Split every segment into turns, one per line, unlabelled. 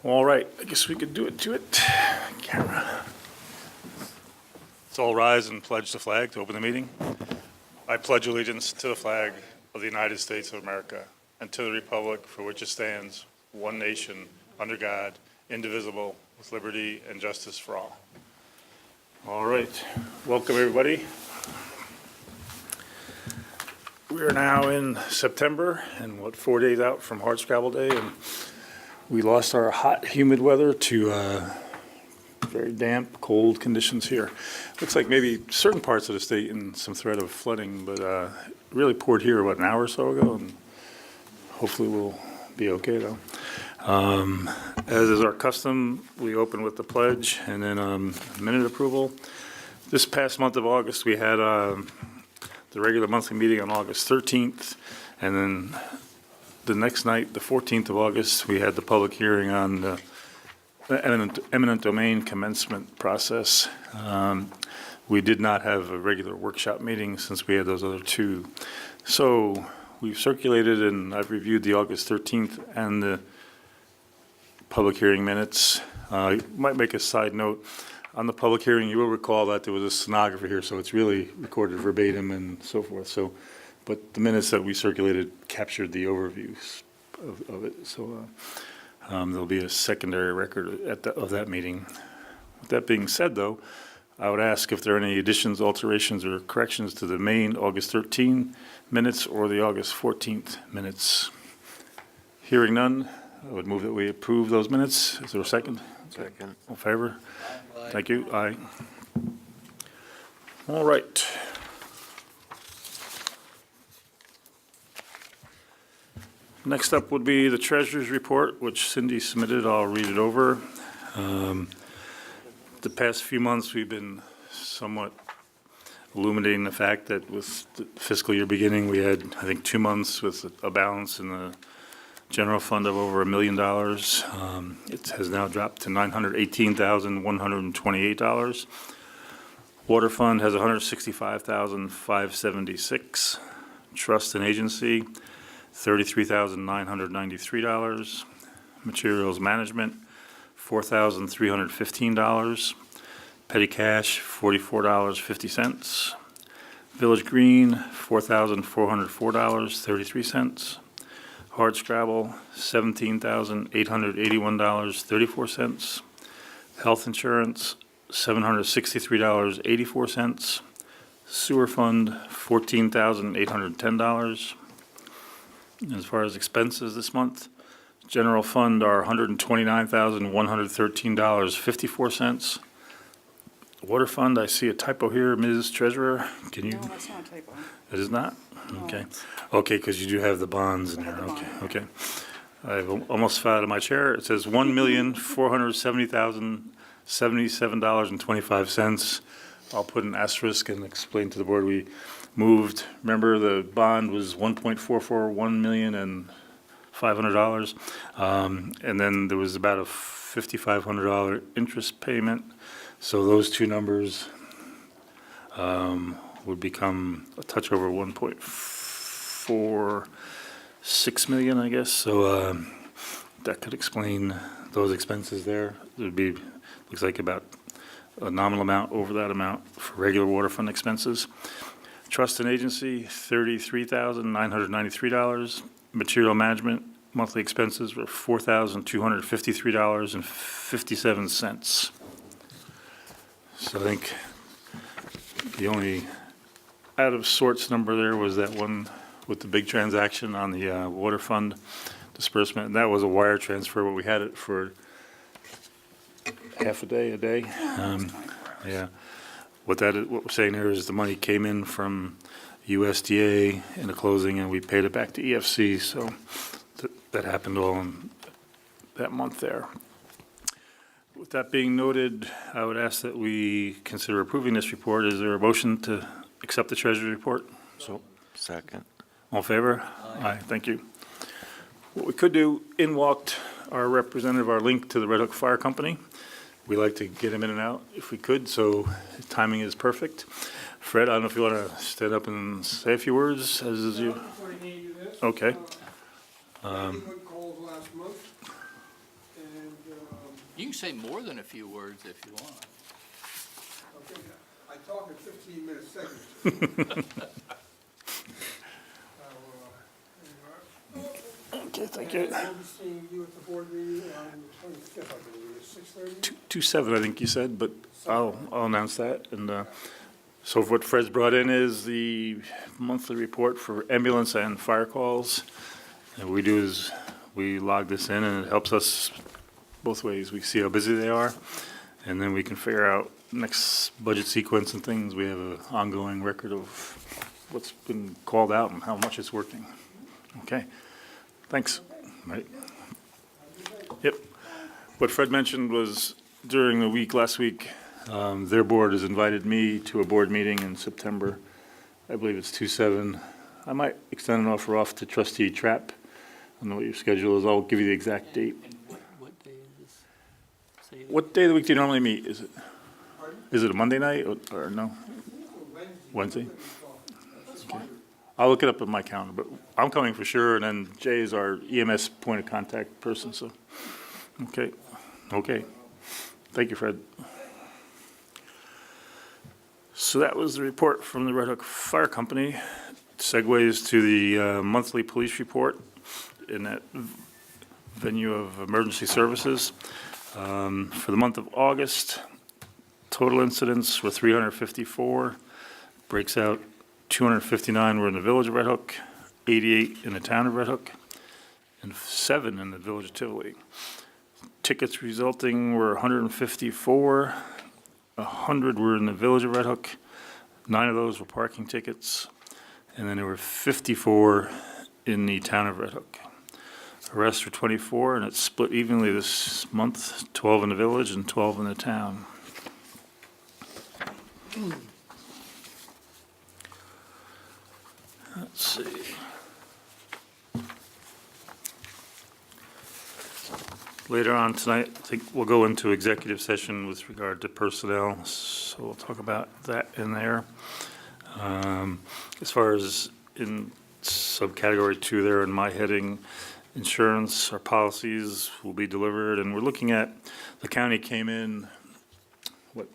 All right, I guess we could do it to it. Camera. Let's all rise and pledge the flag to open the meeting. I pledge allegiance to the flag of the United States of America and to the republic for which it stands, one nation, under God, indivisible, with liberty and justice for all. All right, welcome everybody. We are now in September and 4 days out from Hardscrabble Day, and we lost our hot, humid weather to very damp, cold conditions here. Looks like maybe certain parts of the state in some threat of flooding, but it really poured here, an hour or so ago, and hopefully we'll be okay, though. As is our custom, we open with the pledge and then minute approval. This past month of August, we had the regular monthly meeting on August 13th, and then the next night, the 14th of August, we had the public hearing on the eminent domain commencement process. We did not have a regular workshop meeting since we had those other two. So we've circulated, and I've reviewed the August 13th and the public hearing minutes. You might make a side note. On the public hearing, you will recall that there was a stenographer here, so it's really recorded verbatim and so forth. So, but the minutes that we circulated captured the overviews of it. So there'll be a secondary record of that meeting. With that being said, though, I would ask if there are any additions, alterations, or corrections to the main August 13 minutes or the August 14th minutes. Hearing none, I would move that we approve those minutes. Is there a second?
Second.
All in favor? Aye. Thank you. Aye. All right. Next up would be the treasurer's report, which Cindy submitted. I'll read it over. The past few months, we've been somewhat illuminating the fact that with the fiscal year beginning, we had, I think, 2 months with a balance in the general fund of over $1 million. It has now dropped to $918,128. Water fund has $165,576. Trust and agency, $33,993. Materials management, $4,315. Petty cash, $44.50. Village green, $4,404.33. Hardscrabble, $17,881.34. Health insurance, $763.84. Sewer fund, $14,810. As far as expenses this month, general fund are $129,113.54. Water fund, I see a typo here, Ms. Treasurer. Can you?
No, that's not a typo.
It is not?
No.
Okay. Okay, because you do have the bonds in there. Okay, okay. I've almost fell out of my chair. It says $1,470,077.25. I'll put an asterisk and explain to the board we moved. Remember, the bond was $1.441 million and $500. And then there was about a $5,500 interest payment. So those two numbers would become a touch over 1.46 million, I guess. So that could explain those expenses there. It would be, looks like about a nominal amount over that amount for regular water fund expenses. Trust and agency, $33,993. Material management, monthly expenses were $4,253.57. So I think the only out of sorts number there was that one with the big transaction on the water fund disbursement. And that was a wire transfer, but we had it for half a day. Yeah. What we're saying here is the money came in from USDA in the closing, and we paid it back to EFC. So that happened all in that month there. With that being noted, I would ask that we consider approving this report. Is there a motion to accept the treasurer's report?
So, second.
All in favor? Aye. Thank you. What we could do, in walked our representative, our link to the Red Hook Fire Company. We like to get him in and out if we could, so his timing is perfect. Fred, I don't know if you want to stand up and say a few words, as is you.
Okay.
Okay.
Anyone called last month, and
You can say more than a few words if you want.
Okay, I talk in 15-minute segments.
Okay, thank you.
And we'll be seeing you at the board meeting on the 25th, I believe, at 6:30?
2/7, I think you said, but I'll announce that. And so what Fred's brought in is the monthly report for ambulance and fire calls. And what we do is we log this in, and it helps us both ways. We see how busy they are, and then we can figure out next budget sequence and things. We have an ongoing record of what's been called out and how much it's working. Okay, thanks. Right. Yep. What Fred mentioned was during the week, last week, their board has invited me to a board meeting in September. I believe it's 2/7. I might extend an offer off to trustee Trapp. I don't know what your schedule is. I'll give you the exact date.
And what day is this? Say that.
What day of the week do you normally meet? Is it,
Pardon?
is it a Monday night or no? Wednesday?
That's
Okay. I'll look it up in my calendar, but I'm coming for sure, and then Jay is our EMS point of contact person, so, okay, okay. Thank you, Fred. So that was the report from the Red Hook Fire Company. Segues to the monthly police report in that venue of emergency services. For the month of August, total incidents were 354. Breaks out 259 were in the village of Red Hook, 88 in the town of Red Hook, and 7 in the village of Tivoli. Tickets resulting were 154. 100 were in the village of Red Hook. 9 of those were parking tickets. And then there were 54 in the town of Red Hook. Arrests were 24, and it's split evenly this month, 12 in the village and 12 in the town. Let's see. Later on tonight, I think we'll go into executive session with regard to personnel, so we'll talk about that in there. As far as in subcategory 2 there in my heading, insurance, our policies will be delivered, and we're looking at, the county came in,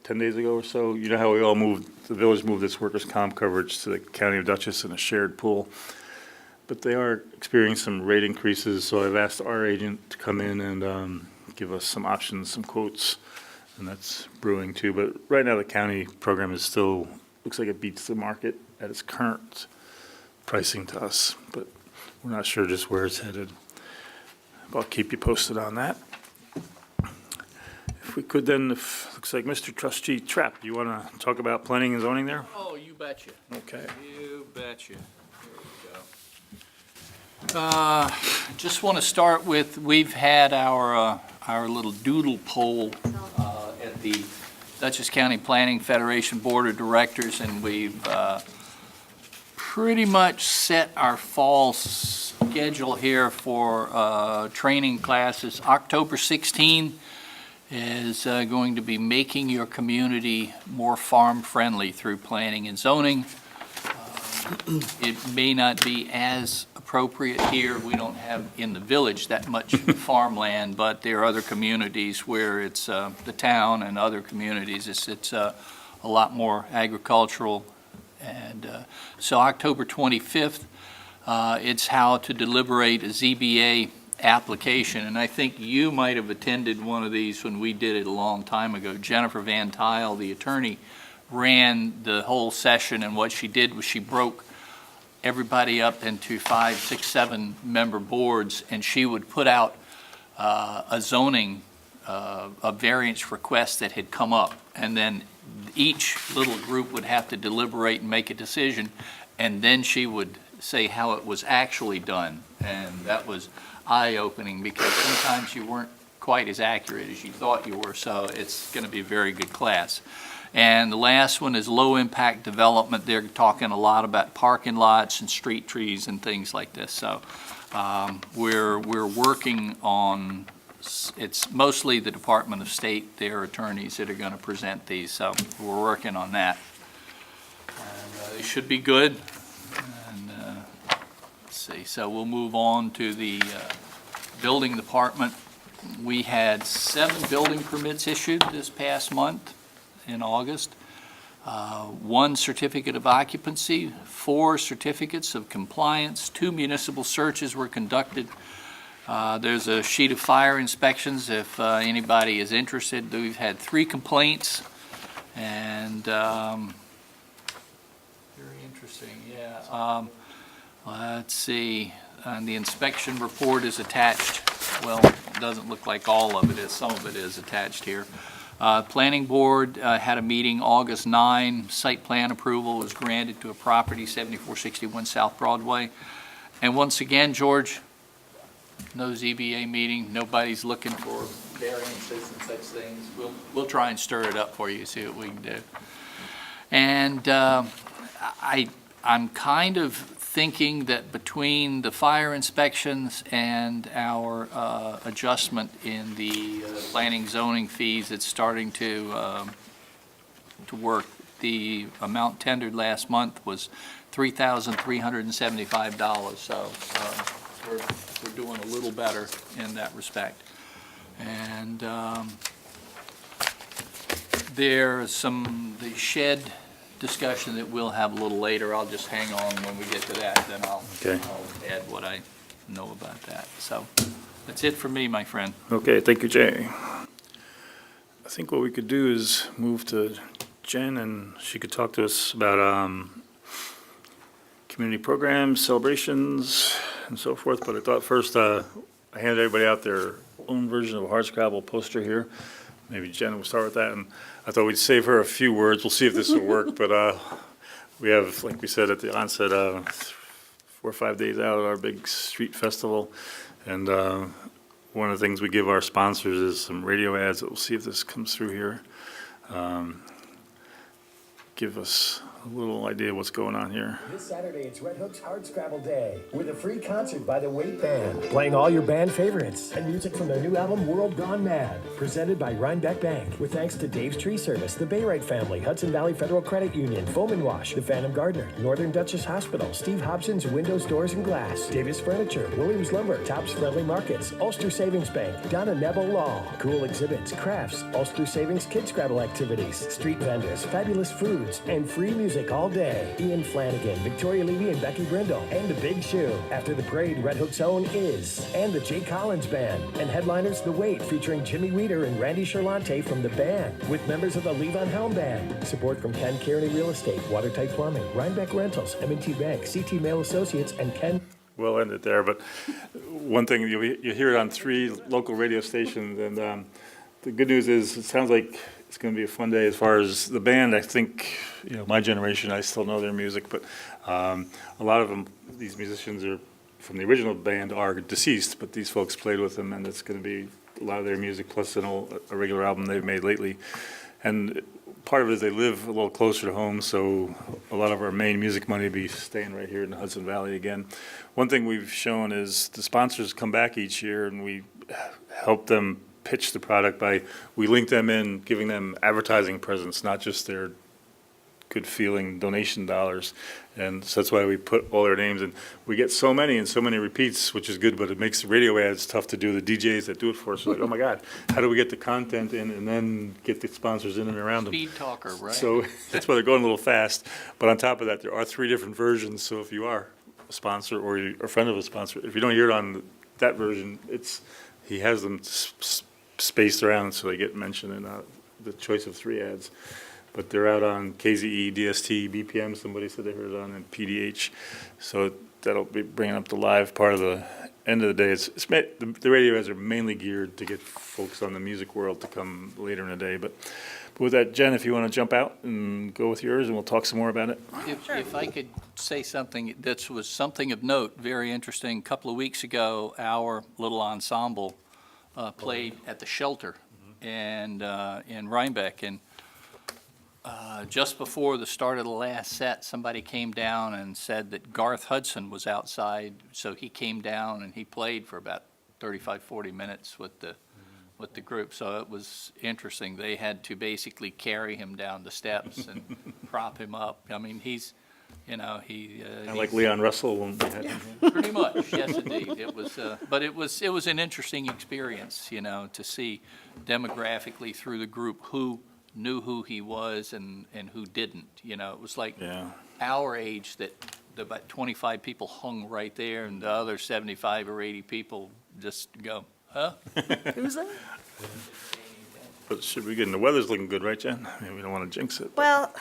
10 days ago or so? You know how we all moved, the village moved its workers' comp coverage to the county of Dutchess in a shared pool. But they are experiencing some rate increases, so I've asked our agent to come in and give us some options, some quotes, and that's brewing too. But right now, the county program is still, looks like it beats the market at its current pricing to us, but we're not sure just where it's headed. I'll keep you posted on that. If we could then, looks like Mr. Trustee Trapp, you want to talk about planning and zoning there?
Oh, you betcha.
Okay.
You betcha. Here we go. Just want to start with, we've had our little doodle poll at the Dutchess County Planning Federation Board of Directors, and we've pretty much set our fall schedule here for training classes. October 16 is going to be making your community more farm-friendly through planning and zoning. It may not be as appropriate here. We don't have in the village that much farmland, but there are other communities where it's the town and other communities. It's a lot more agricultural. And so October 25th, it's how to deliberate a ZBA application. And I think you might have attended one of these when we did it a long time ago. Jennifer Van Tile, the attorney, ran the whole session, and what she did was she broke everybody up into 5, 6, 7 member boards, and she would put out a zoning, a variance request that had come up, and then each little group would have to deliberate and make a decision, and then she would say how it was actually done. And that was eye-opening, because sometimes you weren't quite as accurate as you thought you were, so it's going to be a very good class. And the last one is low-impact development. They're talking a lot about parking lots and street trees and things like this. So we're working on, it's mostly the Department of State, their attorneys that are going to present these. So we're working on that. And they should be good. And let's see. So we'll move on to the building department. We had 7 building permits issued this past month in August. 1 certificate of occupancy, 4 certificates of compliance, 2 municipal searches were conducted. There's a sheet of fire inspections if anybody is interested. We've had 3 complaints, and very interesting, yeah. Let's see, and the inspection report is attached. Well, it doesn't look like all of it is, some of it is attached here. Planning Board had a meeting August 9. Site plan approval was granted to a property, 7461 South Broadway. And once again, George, no ZBA meeting. Nobody's looking for variances and such things. We'll try and stir it up for you, see what we can do. And I'm kind of thinking that between the fire inspections and our adjustment in the planning zoning fees, it's starting to work. The amount tendered last month was $3,375, so we're doing a little better in that respect. And there's the shed discussion that we'll have a little later. I'll just hang on when we get to that, then I'll add what I know about that. So that's it for me, my friend.
Okay, thank you, Jay. I think what we could do is move to Jen, and she could talk to us about community programs, celebrations, and so forth. But I thought first, I handed everybody out their own version of a hardscrabble poster here. Maybe Jen will start with that, and I thought we'd save her a few words. We'll see if this will work, but we have, like we said at the onset, 4 or 5 days out at our big street festival, and one of the things we give our sponsors is some radio ads. We'll see if this comes through here. Give us a little idea of what's going on here.
This Saturday, it's Red Hook's Hardscrabble Day with a free concert by the Wait Band, playing all your band favorites and music from their new album, World Gone Mad, presented by Rhinebeck Bank, with thanks to Dave's Tree Service, the Bayrite Family, Hudson Valley Federal Credit Union, Foam and Wash, the Phantom Gardener, Northern Duchess Hospital, Steve Hobson's Windows, Doors, and Glass, Davis Furniture, Williams Lumber, Tops Friendly Markets, Ulster Savings Bank, Donna Neville Law, cool exhibits, crafts, Ulster Savings Kid Scrabble activities, street vendors, fabulous foods, and free music all day. Ian Flanagan, Victoria Levy, and Becky Brindle, and The Big Shoe. After the parade, Red Hook's own Is, and the Jay Collins Band, and headliners The Wait, featuring Jimmy Weeder and Randy Charlante from the band, with members of the Levon Helm Band. Support from Ken Kearney Real Estate, Watertight Plumbing, Rhinebeck Rentals, M&T Bank, CT Mail Associates, and Ken.
We'll end it there, but one thing, you hear it on 3 local radio stations, and the good news is, it sounds like it's going to be a fun day as far as the band. I think, my generation, I still know their music, but a lot of them, these musicians are from the original band, are deceased, but these folks played with them, and it's going to be a lot of their music plus a regular album they've made lately. And part of it is they live a little closer to home, so a lot of our main music money will be staying right here in the Hudson Valley again. One thing we've shown is the sponsors come back each year, and we help them pitch the product we link them in, giving them advertising presence, not just their good feeling donation dollars. And so that's why we put all their names in. We get so many and so many repeats, which is good, but it makes the radio ads tough to do. The DJs that do it for us are like, oh my God, how do we get the content in and then get the sponsors in and around them?
Speed talker, right?
So that's why they're going a little fast. But on top of that, there are 3 different versions. So if you are a sponsor or you're a friend of a sponsor, if you don't hear it on that version, he has them spaced around so they get mentioned in the choice of 3 ads. But they're out on KZE, DST, BPM, somebody said they heard it on, and PDH. So that'll be bringing up the live part of the end of the day. The radio ads are mainly geared to get folks on the music world to come later in the day. But with that, Jen, if you want to jump out and go with yours, and we'll talk some more about it.
If I could say something that was something of note, very interesting. A couple of weeks ago, our little ensemble played at the Shelter and in Rhinebeck, and just before the start of the last set, somebody came down and said that Garth Hudson was outside, so he came down and he played for about 35, 40 minutes with the group. So it was interesting. They had to basically carry him down the steps and prop him up. I mean, he's You know, he.
I like Leon Russell when we had him here.
Pretty much, yes, indeed. It was, but it was an interesting experience, you know, to see demographically through the group who knew who he was and who didn't. You know, it was like
Yeah.
our age that about 25 people hung right there, and the other 75 or 80 people just go, huh? Who's that?
But it should be good. And the weather's looking good, right, Jen? I mean, we don't want to jinx it.
Well,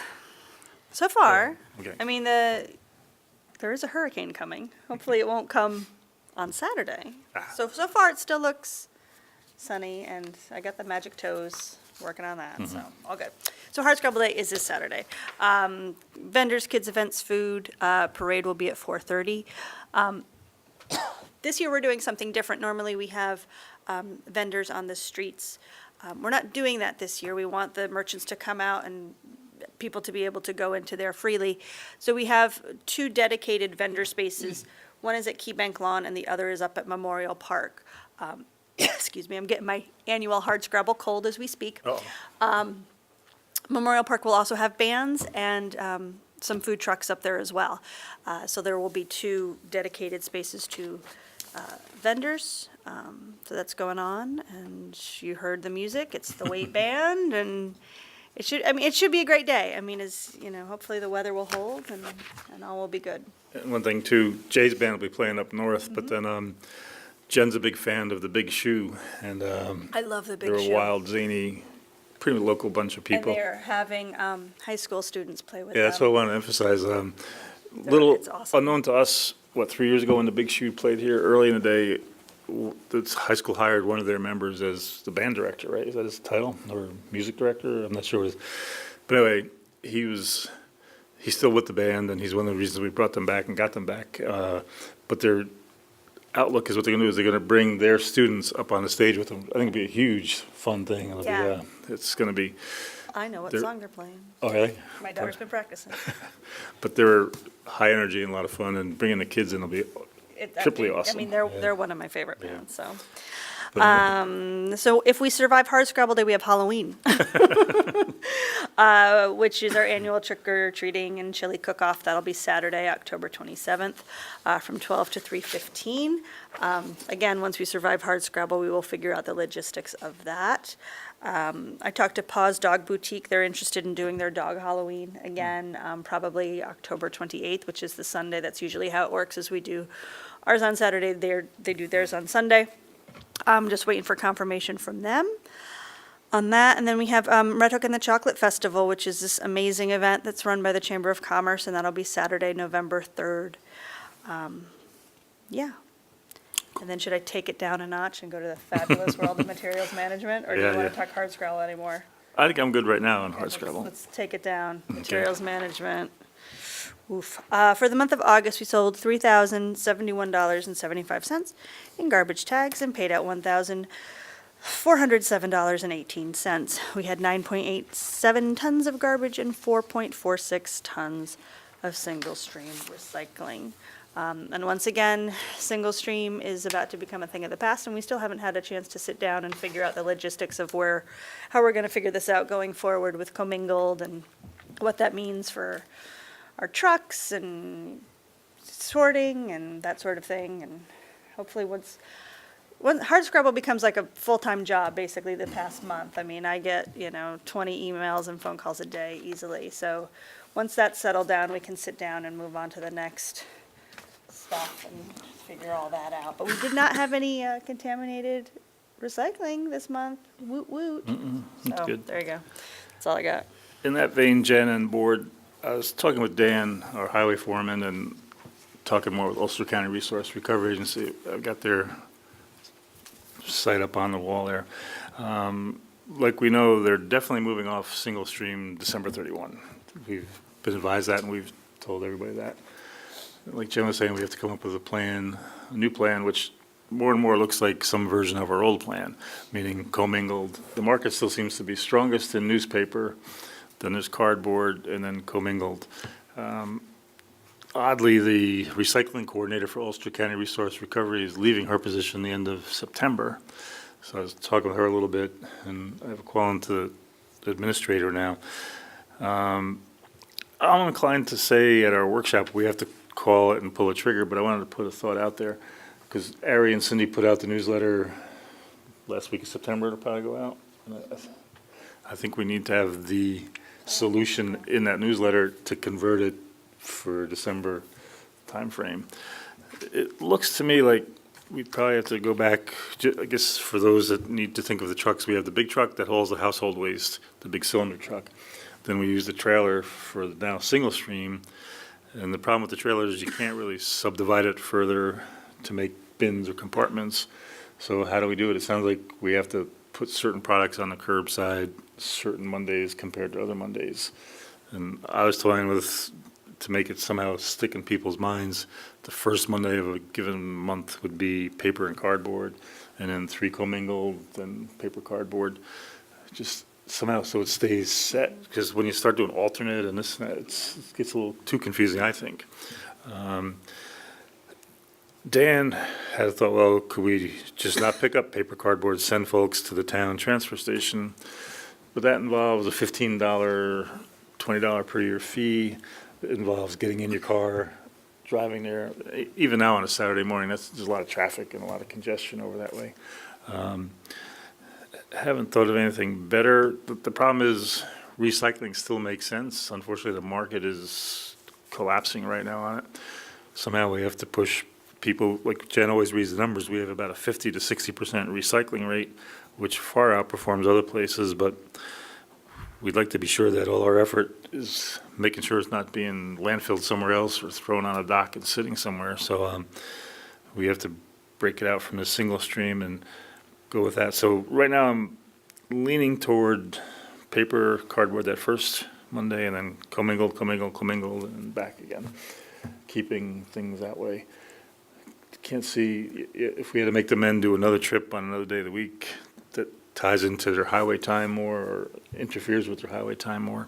so far,
Okay.
I mean, there is a hurricane coming. Hopefully it won't come on Saturday. So far it still looks sunny, and I got the magic toes working on that, so all good. So Hardscrabble Day is this Saturday. Vendors, kids, events, food, parade will be at 4:30. This year we're doing something different. Normally we have vendors on the streets. We're not doing that this year. We want the merchants to come out and people to be able to go into there freely. So we have 2 dedicated vendor spaces. One is at Key Bank Lawn and the other is up at Memorial Park. Excuse me, I'm getting my annual Hardscrabble cold as we speak.
Uh-oh.
Memorial Park will also have bands and some food trucks up there as well. So there will be 2 dedicated spaces to vendors. So that's going on, and you heard the music. It's the Wait Band, and it should be a great day. I mean, hopefully the weather will hold and all will be good.
And one thing too, Jay's band will be playing up north, but then Jen's a big fan of the Big Shoe, and
I love the Big
they're a
Show.
wild, zany, pretty local bunch of
And
people.
they're having high school students play with
Yeah, that's what I
them.
want to emphasize. Little
it's awesome.
unknown to us, 3 years ago when the Big Shoe played here, early in the day, the high school hired one of their members as the band director, right? Is that his title? Or music director? I'm not sure. But anyway, he's still with the band, and he's one of the reasons we brought them back and got them back. But their outlook is what they're going to do is they're going to bring their students up on the stage with them. I think it'll be a huge, fun thing. It'll
Yeah.
It's going to be,
I know what
they're-
song they're playing.
oh, really?
My daughter's been practicing.
But they're high energy and a lot of fun, and bringing the kids in will be triply
I
awesome.
mean, they're one of my favorite bands, so.
But-
So if we survive Hardscrabble Day, we have Halloween, which is our annual trick or treating and chili cook-off. That'll be Saturday, October 27th, from 12 to 3:15. Again, once we survive Hardscrabble, we will figure out the logistics of that. I talked to Paws Dog Boutique. They're interested in doing their dog Halloween again, probably October 28th, which is the Sunday. That's usually how it works, is we do ours on Saturday, they do theirs on Sunday. I'm just waiting for confirmation from them on that. And then we have Red Hook and the Chocolate Festival, which is this amazing event that's run by the Chamber of Commerce, and that'll be Saturday, November 3rd. Yeah. And then should I take it down a notch and go to the fabulous world of materials management, or do you
Yeah,
want
yeah.
to talk Hardscrabble anymore?
I think I'm good right now on
Okay,
Hardscrabble.
Let's take it down. Materials management. Oof. For the month of August, we sold $3,071.75 in garbage tags and paid out $1,407.18. We had 9.87 tons of garbage and 4.46 tons of single-stream recycling. And once again, single-stream is about to become a thing of the past, and we still haven't had a chance to sit down and figure out the logistics of how we're going to figure this out going forward with commingled and what that means for our trucks and sorting and that sort of thing. And hopefully once Hardscrabble becomes like a full-time job, basically the past month, I mean, I get, 20 emails and phone calls a day easily. So once that's settled down, we can sit down and move on to the next stuff and figure all that out. But we did not have any contaminated recycling this month. Woot woot.
that's
So,
good.
there you go. That's all I got.
In that vein, Jen and board, I was talking with Dan, our highway foreman, and talking more with Ulster County Resource Recovery Agency. I've got their site up on the wall there. Like we know, they're definitely moving off single stream December 31. We've been advised that, and we've told everybody that. Like Jen was saying, we have to come up with a new plan, which more and more looks like some version of our old plan, meaning commingled. The market still seems to be strongest in newspaper, then there's cardboard, and then commingled. Oddly, the recycling coordinator for Ulster County Resource Recovery is leaving her position the end of September. So I was talking with her a little bit, and I have a call into the administrator now. I'm inclined to say at our workshop, we have to call it and pull a trigger, but I wanted to put a thought out there. Because Ari and Cindy put out the newsletter last week of September, it'll probably go out. And I think we need to have the solution in that newsletter to convert it for December timeframe. It looks to me like we probably have to go back, I guess for those that need to think of the trucks, we have the big truck that hauls the household waste, the big cylinder truck. Then we use the trailer for the now single stream. And the problem with the trailer is you can't really subdivide it further to make bins or compartments. So how do we do it? It sounds like we have to put certain products on the curbside, certain Mondays compared to other Mondays. And I was toying with, to make it somehow stick in people's minds, the first Monday of a given month would be paper and cardboard, and then 3 commingled, then paper cardboard. Just somehow so it stays set, because when you start doing alternate and this and that, it gets a little too confusing, I think. Dan had a thought, well, could we just not pick up paper cardboard, send folks to the town transfer station? But that involves a $15, $20 per year fee. It involves getting in your car, driving there. Even now on a Saturday morning, there's a lot of traffic and a lot of congestion over that way. Haven't thought of anything better. The problem is recycling still makes sense. Unfortunately, the market is collapsing right now on it. Somehow we have to push people, like Jen always reads the numbers, we have about a 50 to 60% recycling rate, which far outperforms other places, but we'd like to be sure that all our effort is making sure it's not being landfilled somewhere else or thrown on a dock and sitting somewhere. So we have to break it out from the single stream and go with that. So right now I'm leaning toward paper, cardboard that first Monday, and then commingled, and back again, keeping things that way. Can't see if we had to make the men do another trip on another day of the week that ties into their highway time more or interferes with their highway time more.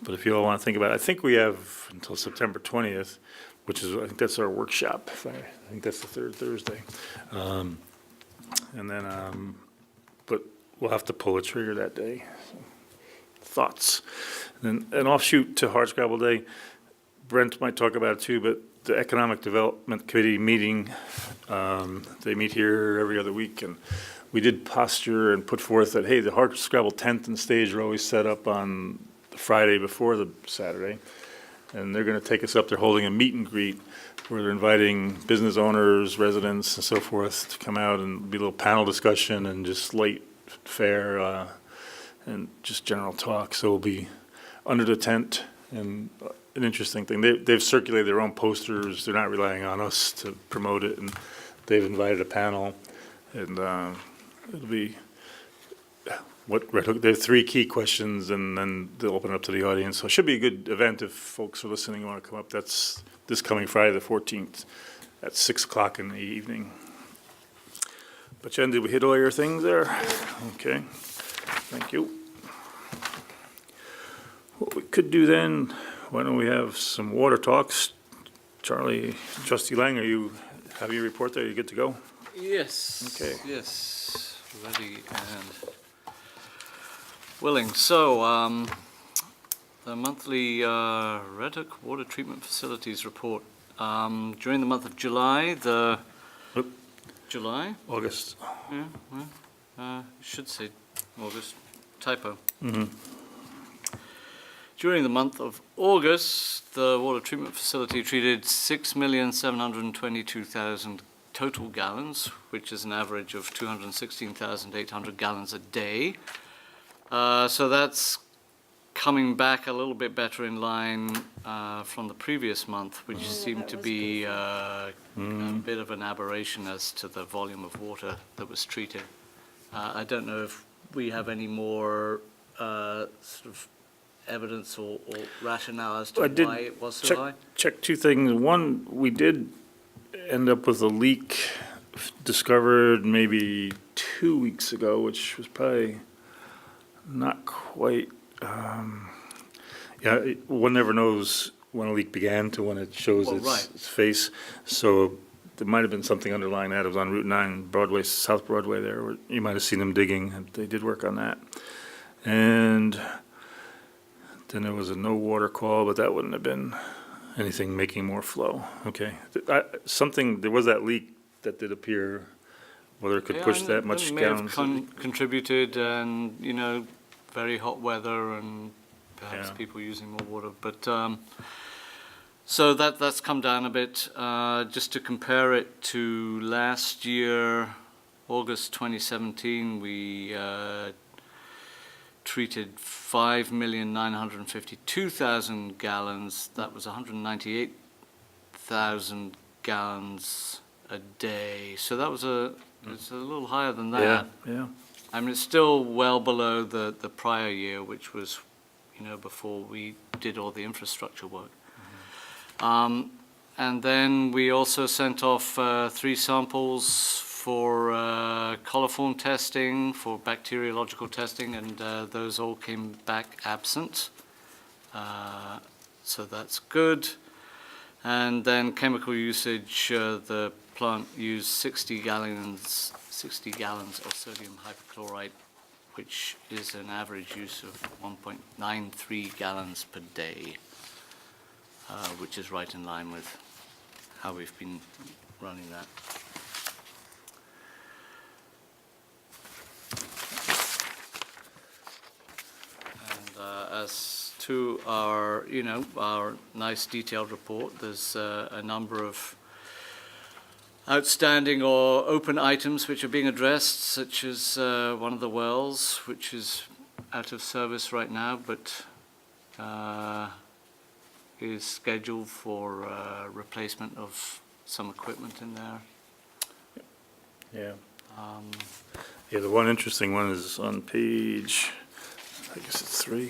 But if you all want to think about it, I think we have until September 20th, which is, I think that's our workshop. I think that's the third Thursday. And then, but we'll have to pull a trigger that day. So, thoughts. And then an offshoot to Hardscrabble Day, Brent might talk about it too, but the Economic Development Committee meeting, they meet here every other week, and we did posture and put forth that, hey, the Hardscrabble tent and stage are always set up on the Friday before the Saturday, and they're going to take us up. They're holding a meet and greet where they're inviting business owners, residents, and so forth to come out and be a little panel discussion and just light fare and just general talk. So we'll be under the tent, and an interesting thing, they've circulated their own posters. They're not relying on us to promote it, and they've invited a panel, and it'll be what Red Hook. There are 3 key questions, and then they'll open it up to the audience. So it should be a good event if folks are listening and want to come up. That's this coming Friday, the 14th, at 6 o'clock in the evening. But Jen, did we hit all your things there? Okay, thank you. What we could do then, why don't we have some water talks? Charlie, Trustee Lang, have your report there? You good to go?
Yes.
Okay.
Yes, ready and willing. So, the monthly Red Hook Water Treatment Facilities report. During the month of July,
Oop.
July?
August.
Yeah, well, should say August. Typo.
Mm-hmm.
During the month of August, the water treatment facility treated 6,722,000 total gallons, which is an average of 216,800 gallons a day. So that's coming back a little bit better in line from the previous month, which seemed to be a bit of an aberration as to the volume of water that was treated. I don't know if we have any more sort of evidence or rationale as to why it was so high?
Check 2 things. One, we did end up with a leak discovered maybe 2 weeks ago, which was probably not quite, one never knows when a leak began to when it shows its face. So there might have been something underlying that. It was on Route 9, Broadway, South Broadway there. Where you might have seen them digging. They did work on that. And Then there was a no water call, but that wouldn't have been anything making more flow. Okay. There was that leak that did appear, whether it could push that much
May have
gallons.
contributed, and, very hot weather and perhaps
Yeah.
people using more water. But, so that's come down a bit. Just to compare it to last year, August 2017, we treated 5,952,000 gallons. That was 198,000 gallons a day. So that was it's a little higher than that.
Yeah, yeah.
I mean, it's still well below the prior year, which was, before we did all the infrastructure work. And then we also sent off 3 samples for coliform testing, for bacteriological testing, and those all came back absent. So that's good. And then chemical usage, the plant used 60 gallons of sodium hypochlorite, which is an average use of 1.93 gallons per day, which is right in line with how we've been running that. And as to our, our nice detailed report, there's a number of outstanding or open items which are being addressed, such as one of the wells, which is out of service right now, but is scheduled for replacement of some equipment in there.
Yeah. Yeah, the one interesting one is on page, I guess it's 3.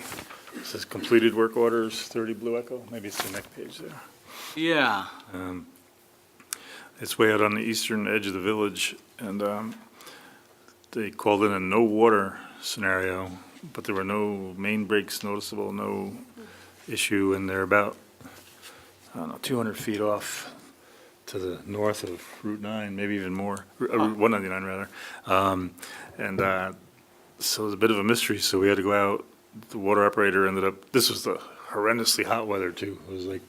It says completed work orders, 30 Blue Echo. Maybe it's the next page there.
Yeah.
It's way out on the eastern edge of the village, and they called in a no water scenario, but there were no main breaks noticeable, no issue, and they're about, 200 feet off to the north of Route 9, maybe even more, Route 199 rather. So it was a bit of a mystery, so we had to go out. The water operator ended up, this was the horrendously hot weather too. It was like,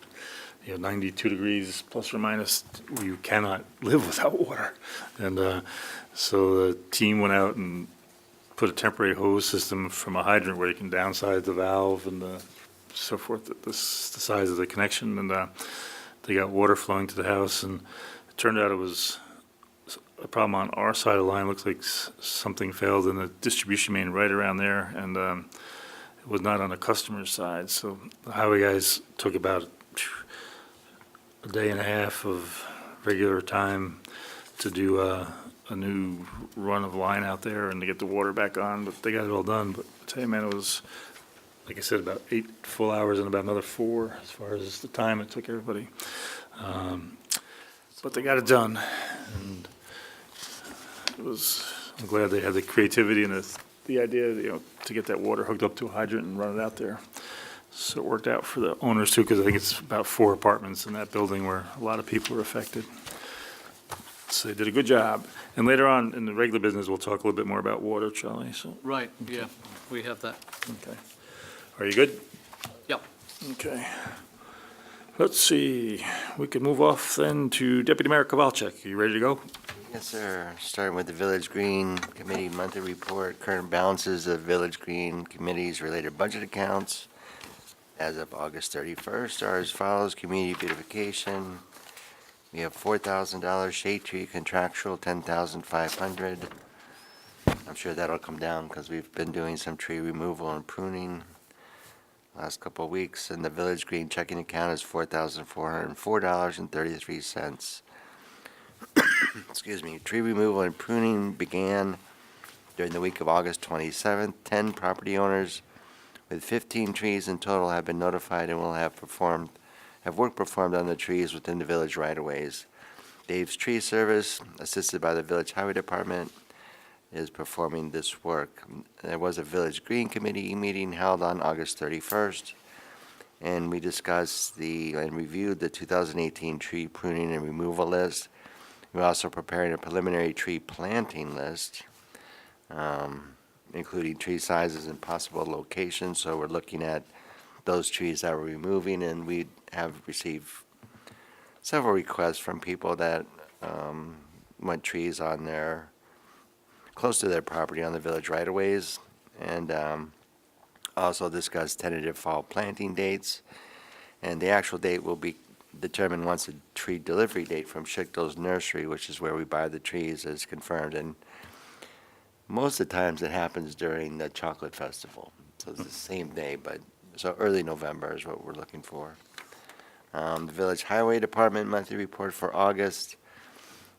92 degrees plus or minus. You cannot live without water. And so the team went out and put a temporary hose system from a hydrant where you can downsize the valve and so forth, the size of the connection. And they got water flowing to the house. And it turned out it was a problem on our side of the line. It looks like something failed in the distribution main right around there. And it was not on the customer's side. So the highway guys took about a day and a half of regular time to do a new run of line out there and to get the water back on, but they got it all done. But I tell you, man, it was, like I said, about 8 full hours and about another 4 as far as the time it took everybody. But they got it done, and I'm glad they had the creativity and the idea, to get that water hooked up to a hydrant and run it out there. So it worked out for the owners too, because I think it's about 4 apartments in that building where a lot of people are affected. So they did a good job. And later on in the regular business, we'll talk a little bit more about water, Charlie, so,
Right, yeah, we have that.
okay. Are you good?
Yep.
Okay. Let's see, we could move off then to Deputy Mayor Kowalczyk. Are you ready to go?
Yes, sir. Starting with the Village Green Committee monthly report, current balances of Village Green Committee's related budget accounts as of August 31st are as follows. Community beautification, we have $4,000. Shade tree contractual, $10,500. I'm sure that'll come down because we've been doing some tree removal and pruning last couple of weeks. And the Village Green checking account is $4,404.33. Excuse me. Tree removal and pruning began during the week of August 27th. 10 property owners with 15 trees in total have been notified and will have work performed on the trees within the village right-of-ways. Dave's Tree Service, assisted by the Village Highway Department, is performing this work. There was a Village Green Committee meeting held on August 31st, and we discussed and reviewed the 2018 tree pruning and removal list. We're also preparing a preliminary tree planting list, including tree sizes and possible locations. So we're looking at those trees that we're removing, and we have received several requests from people that want trees on their, close to their property on the village right-of-ways, and also discuss tentative fall planting dates. And the actual date will be determined once a tree delivery date from Schichtel's Nursery, which is where we buy the trees, is confirmed. And most of the times it happens during the Chocolate Festival. So it's the same day, but, so early November is what we're looking for. The Village Highway Department monthly report for August.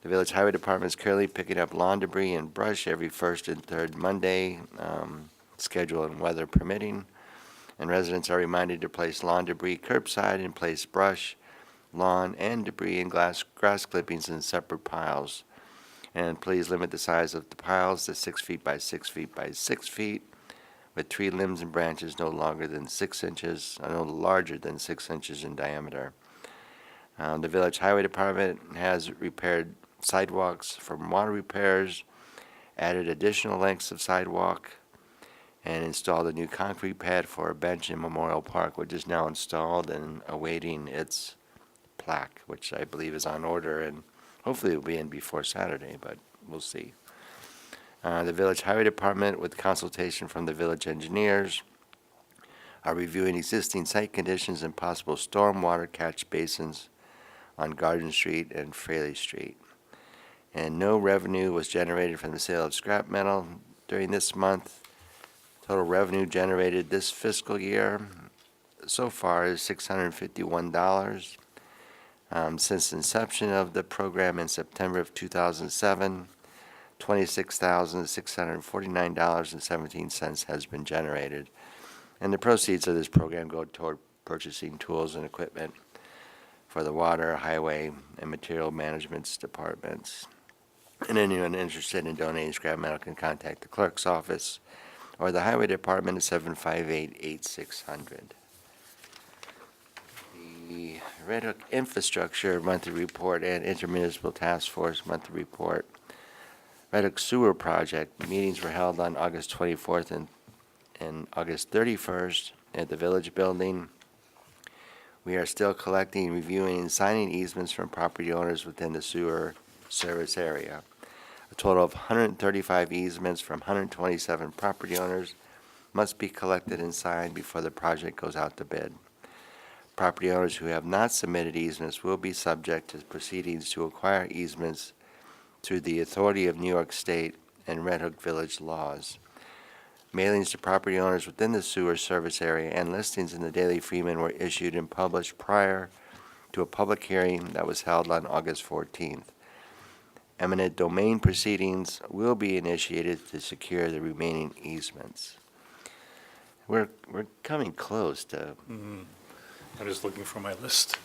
The Village Highway Department is currently picking up lawn debris and brush every first and third Monday, schedule and weather permitting. And residents are reminded to place lawn debris curbside and place brush, lawn, and debris and grass clippings in separate piles. And please limit the size of the piles to 6 feet by 6 feet by 6 feet, with tree limbs and branches no longer than 6 inches, no larger than 6 inches in diameter. The Village Highway Department has repaired sidewalks from water repairs, added additional lengths of sidewalk, and installed a new concrete pad for a bench in Memorial Park, which is now installed and awaiting its plaque, which I believe is on order, and hopefully it will be in before Saturday, but we'll see. The Village Highway Department, with consultation from the village engineers, are reviewing existing site conditions and possible stormwater catch basins on Garden Street and Fraley Street. And no revenue was generated from the sale of scrap metal during this month. Total revenue generated this fiscal year so far is $651. Since inception of the program in September of 2007, $26,649.17 has been generated. And the proceeds of this program go toward purchasing tools and equipment for the water, highway, and material management departments. And anyone interested in donating scrap metal can contact the clerk's office or the highway department at 758-8600. The Red Hook Infrastructure monthly report and Intermunicipal Task Force monthly report. Red Hook Sewer Project meetings were held on August 24th and August 31st at the Village Building. We are still collecting, reviewing, and signing easements from property owners within the sewer service area. A total of 135 easements from 127 property owners must be collected and signed before the project goes out to bid. Property owners who have not submitted easements will be subject to proceedings to acquire easements through the authority of New York State and Red Hook Village laws. Mailings to property owners within the sewer service area and listings in the Daily Freeman were issued and published prior to a public hearing that was held on August 14th. Eminent domain proceedings will be initiated to secure the remaining easements. We're coming close to.
I'm just looking for my list.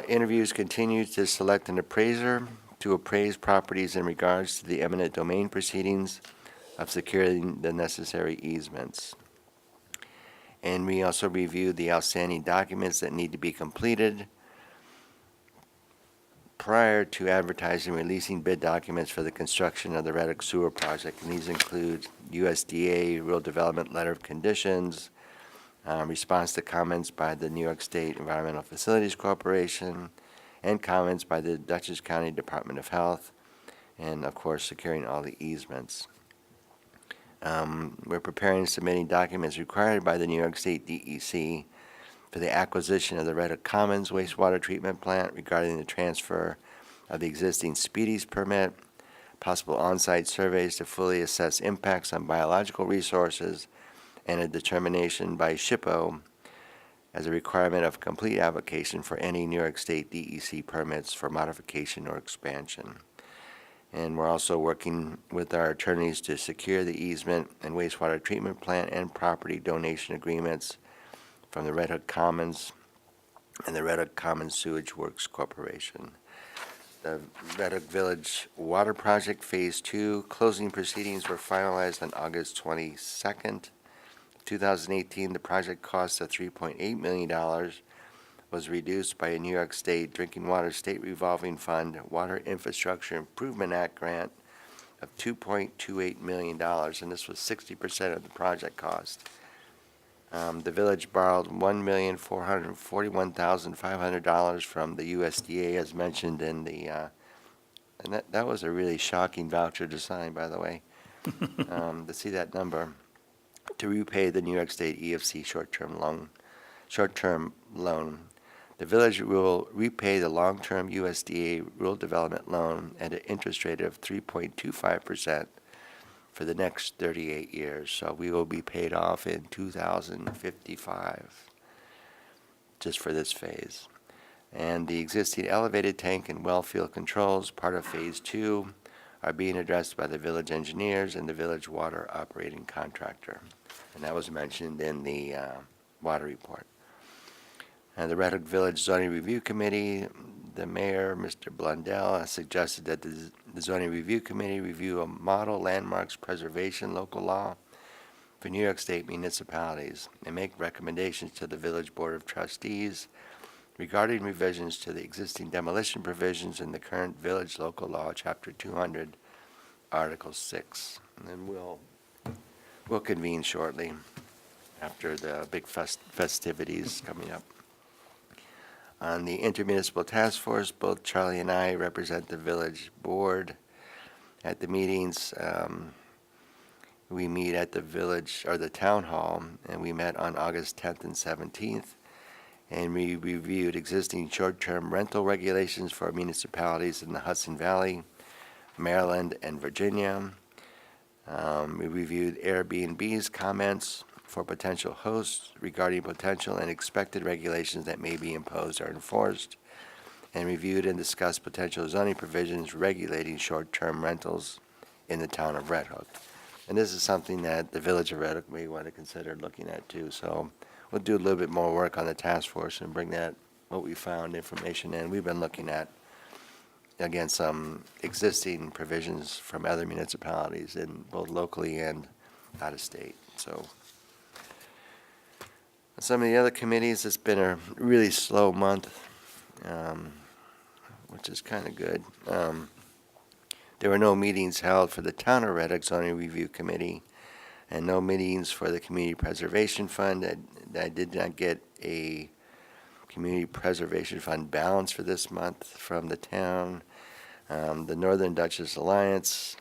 Interviews continue to select an appraiser to appraise properties in regards to the eminent domain proceedings of securing the necessary easements. And we also review the outstanding documents that need to be completed prior to advertising and releasing bid documents for the construction of the Red Hook Sewer Project. And these include USDA Rural Development Letter of Conditions, response to comments by the New York State Environmental Facilities Corporation, and comments by the Dutchess County Department of Health, and of course securing all the easements. We're preparing and submitting documents required by the New York State DEC for the acquisition of the Red Hook Commons wastewater treatment plant regarding the transfer of the existing Speedies permit, possible on-site surveys to fully assess impacts on biological resources, and a determination by SHPO as a requirement of complete application for any New York State DEC permits for modification or expansion. And we're also working with our attorneys to secure the easement and wastewater treatment plant and property donation agreements from the Red Hook Commons and the Red Hook Commons Sewage Works Corporation. The Red Hook Village Water Project Phase 2 closing proceedings were finalized on August 22nd, 2018. The project cost of $3.8 million was reduced by a New York State Drinking Water State Revolving Fund Water Infrastructure Improvement Act grant of $2.28 million, and this was 60% of the project cost. The village borrowed $1,441,500 from the USDA, as mentioned in the, and that was a really shocking voucher to sign, by the way, to see that number, to repay the New York State EFC short-term loan. The village will repay the long-term USDA rural development loan at an interest rate of 3.25% for the next 38 years. So we will be paid off in 2055, just for this phase. And the existing elevated tank and well field controls, part of Phase 2, are being addressed by the village engineers and the village water operating contractor. And that was mentioned in the water report. And the Red Hook Village Zoning Review Committee, the mayor, Mr. Blundell, has suggested that the Zoning Review Committee review a model landmarks preservation local law for New York State municipalities and make recommendations to the Village Board of Trustees regarding revisions to the existing demolition provisions in the current Village Local Law, Chapter 200, Article 6. And then we'll convene shortly after the big festivities coming up. On the intermunicipal task force, both Charlie and I represent the village board at the meetings. We meet at the village, or the town hall, and we met on August 10th and 17th. And we reviewed existing short-term rental regulations for municipalities in the Hudson Valley, Maryland, and Virginia. We reviewed Airbnb's comments for potential hosts regarding potential and expected regulations that may be imposed or enforced, and reviewed and discussed potential zoning provisions regulating short-term rentals in the town of Red Hook. And this is something that the village of Red Hook may want to consider looking at too. So we'll do a little bit more work on the task force and bring that, what we found, information in. We've been looking at, again, some existing provisions from other municipalities in both locally and out of state. So some of the other committees, it's been a really slow month, which is kind of good. There were no meetings held for the Town of Red Hook Zoning Review Committee and no meetings for the Community Preservation Fund. I did not get a Community Preservation Fund balance for this month from the town. The Northern Dutchess Alliance,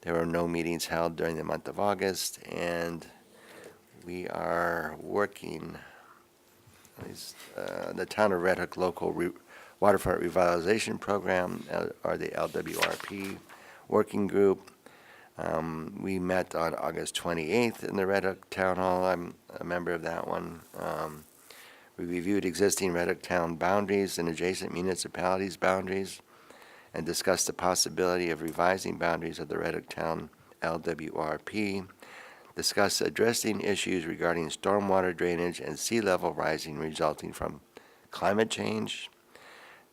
there were no meetings held during the month of August, and we are working, the Town of Red Hook Local Waterfront Revitalization Program, or the LWRP Working Group. We met on August 28th in the Red Hook Town Hall. I'm a member of that one. We reviewed existing Red Hook Town boundaries and adjacent municipalities' boundaries and discussed the possibility of revising boundaries of the Red Hook Town LWRP. Discuss addressing issues regarding stormwater drainage and sea level rising resulting from climate change.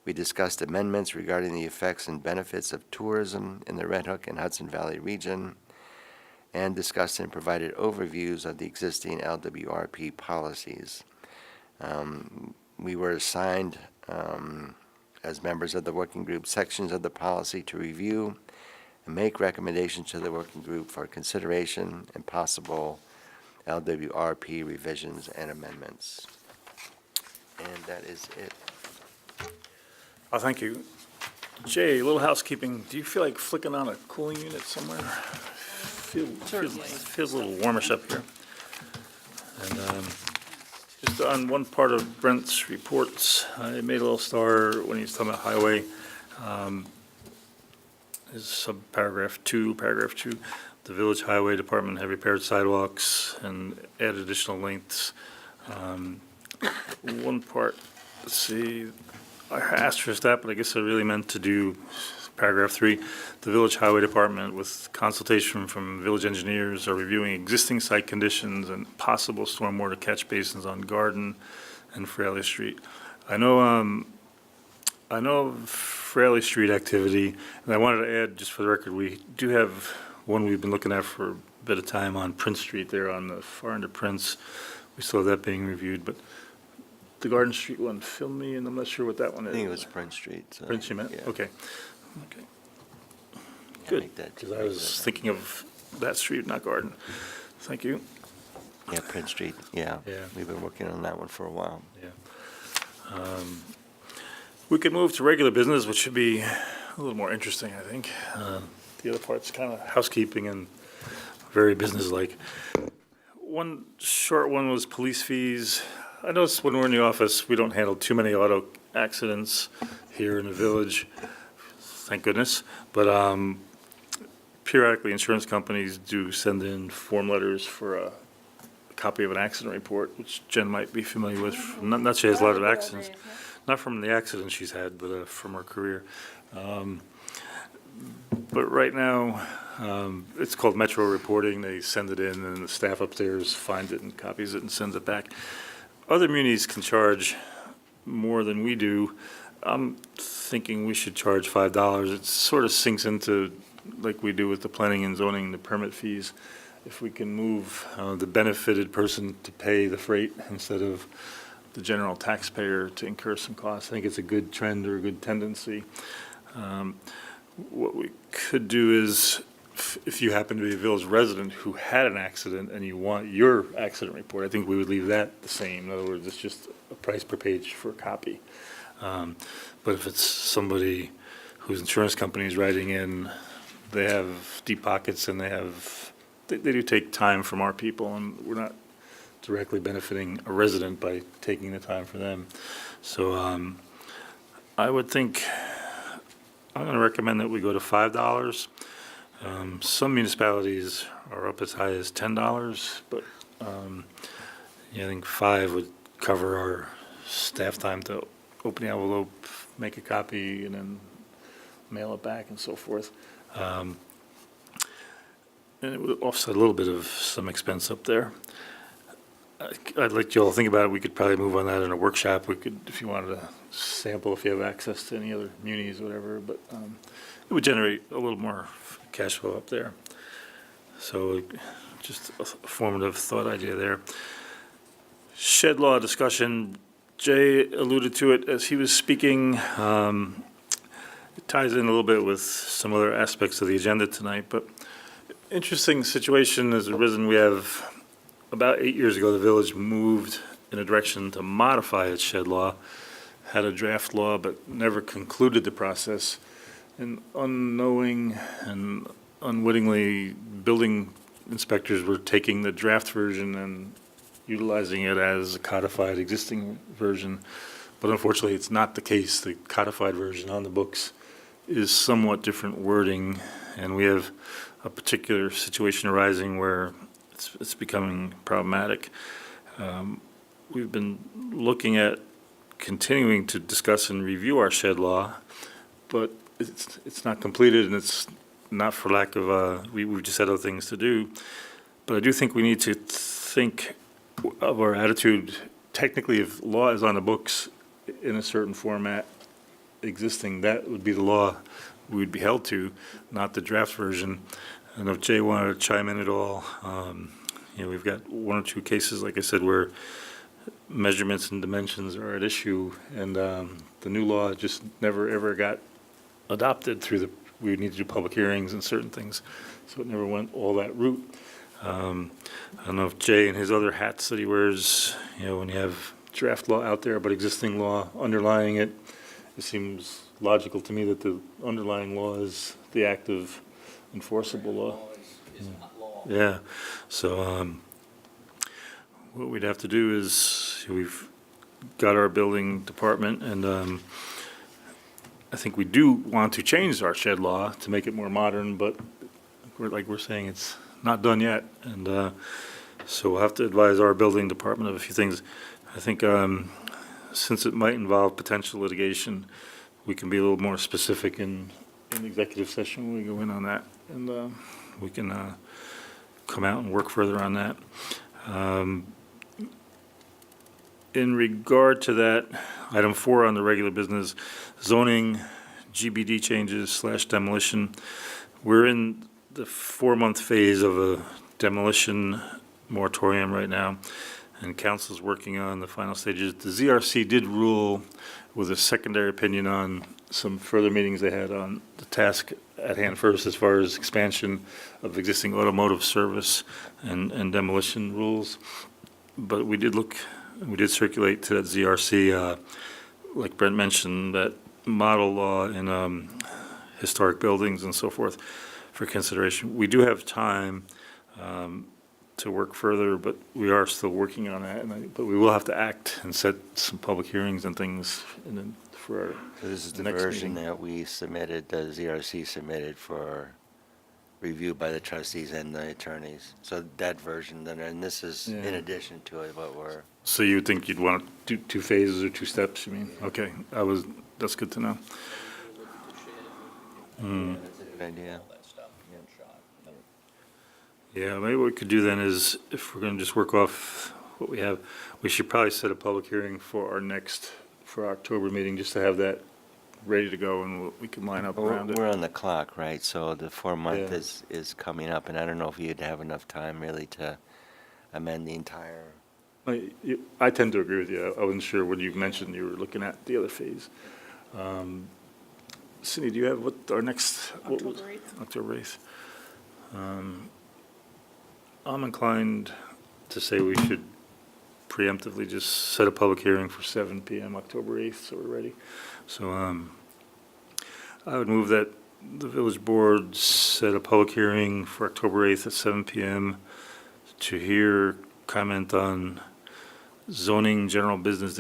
We discussed amendments regarding the effects and benefits of tourism in the Red Hook and Hudson Valley region, and discussed and provided overviews of the existing LWRP policies. We were assigned, as members of the working group, sections of the policy to review and make recommendations to the working group for consideration and possible LWRP revisions and amendments. And that is it.
Oh, thank you. Jay, a little housekeeping. Do you feel like flicking on a cooling unit somewhere? Feels a little warmish up here. And just on one part of Brent's reports, I made a little star when he was talking about highway. Is subparagraph 2, paragraph 2. The village highway department have repaired sidewalks and added additional lengths. One part, let's see, I asked for that, but I guess I really meant to do paragraph 3. The village highway department, with consultation from village engineers, are reviewing existing site conditions and possible stormwater catch basins on Garden and Fraley Street. I know of Fraley Street activity, and I wanted to add, just for the record, we do have one we've been looking at for a bit of time on Prince Street there on the far end of Prince. We still have that being reviewed, but the Garden Street one, fill me, and I'm not sure what that one is.
I think it was Prince Street. So,
Prince, you meant?
yeah.
Okay. Okay.
Yeah,
Good,
make that
because I was thinking of that street, not Garden. Thank you.
Yeah, Prince Street, yeah.
Yeah.
We've been working on that one for a while.
Yeah. We could move to regular business, which should be a little more interesting, I think. The other part's kind of housekeeping and very businesslike. One short one was police fees. I noticed when we're in the office, we don't handle too many auto accidents here in the village, thank goodness. But periodically, insurance companies do send in form letters for a copy of an accident report, which Jen might be familiar with. Not she has a lot of accidents. Not from the accidents she's had, but from her career. But right now, it's called Metro Reporting. They send it in, and the staff upstairs finds it and copies it and sends it back. Other munis can charge more than we do. I'm thinking we should charge $5. It sort of sinks into, like we do with the planning and zoning, the permit fees. If we can move the benefited person to pay the freight instead of the general taxpayer to incur some costs, I think it's a good trend or a good tendency. What we could do is, if you happen to be a village resident who had an accident and you want your accident report, I think we would leave that the same. In other words, it's just a price per page for a copy. But if it's somebody whose insurance company is writing in, they have deep pockets and they do take time from our people, and we're not directly benefiting a resident by taking the time for them. So I would think, I'm going to recommend that we go to $5. Some municipalities are up as high as $10, but yeah, I think 5 would cover our staff time to open the envelope, make a copy, and then mail it back and so forth. And it would offset a little bit of some expense up there. I'd like you all to think about it. We could probably move on that in a workshop. We could, if you wanted to sample, if you have access to any other munis or whatever, but it would generate a little more cash flow up there. So just a formative thought idea there. Shed law discussion, Jay alluded to it as he was speaking. It ties in a little bit with some other aspects of the agenda tonight, but interesting situation has arisen. We have, about 8 years ago, the village moved in a direction to modify its shed law, had a draft law, but never concluded the process. And unknowing and unwittingly, building inspectors were taking the draft version and utilizing it as a codified existing version. But unfortunately, it's not the case. The codified version on the books is somewhat different wording, and we have a particular situation arising where it's becoming problematic. We've been looking at continuing to discuss and review our shed law, but it's not completed, and it's not for lack of, we've just had other things to do. But I do think we need to think of our attitude. Technically, if law is on the books in a certain format existing, that would be the law we would be held to, not the draft version. And if Jay wanted to chime in at all, we've got 1 or 2 cases, like I said, where measurements and dimensions are at issue, and the new law just never, ever got adopted we would need to do public hearings and certain things, so it never went all that route. I don't know if Jay and his other hats that he wears, when you have draft law out there but existing law underlying it, it seems logical to me that the underlying law is the active enforceable law.
Is not law.
Yeah, so what we'd have to do is, we've got our building department, and I think we do want to change our shed law to make it more modern, but we're saying, it's not done yet, and so we'll have to advise our building department of a few things. I think since it might involve potential litigation, we can be a little more specific in executive session when we go in on that, and we can come out and work further on that. In regard to that, item 4 on the regular business, zoning, GBD changes / demolition. We're in the 4-month phase of a demolition moratorium right now, and council's working on the final stages. The ZRC did rule with a secondary opinion on some further meetings they had on the task at hand first as far as expansion of existing automotive service and demolition rules. But we did circulate to that ZRC, like Brent mentioned, that model law in historic buildings and so forth for consideration. We do have time to work further, but we are still working on that. But we will have to act and set some public hearings and things for our
So this is the
next
version
meeting.
that we submitted, the ZRC submitted for review by the trustees and the attorneys. So that version, then, and this is in
Yeah.
addition to it, what we're,
So you think you'd want to do 2 phases or 2 steps, you mean? Okay, that's good to know.
that's a good idea.
Yeah, maybe what we could do then is, if we're gonna just work off what we have, we should probably set a public hearing for our October meeting, just to have that ready to go, and we can line up
We're
around it.
we're on the clock, right? So the 4-month
Yeah.
is coming up, and I don't know if you'd have enough time really to amend the entire.
I tend to agree with you. I wasn't sure when you mentioned you were looking at the other phase. Cindy, do you have what our next?
October 8th.
October 8th. I'm inclined to say we should preemptively just set a public hearing for 7 PM October 8th, so we're ready. So I would move that the village board set a public hearing for October 8th at 7 PM to hear comment on zoning general business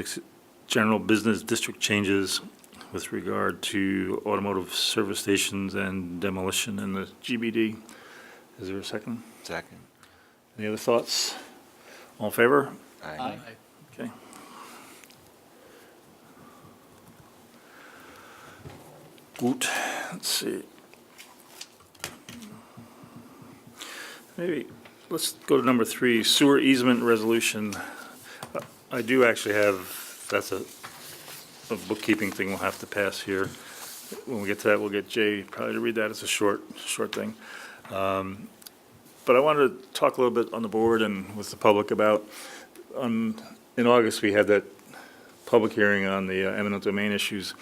district changes with regard to automotive service stations and demolition in the GBD. Is there a second?
Second.
Any other thoughts? All in favor?
Aye.
Okay. Good, let's see. Maybe, let's go to number 3, sewer easement resolution. I do actually have, that's a bookkeeping thing we'll have to pass here. When we get to that, we'll get Jay probably to read that. It's a short thing. But I wanted to talk a little bit on the board and with the public about, in August, we had that public hearing on the eminent domain issues.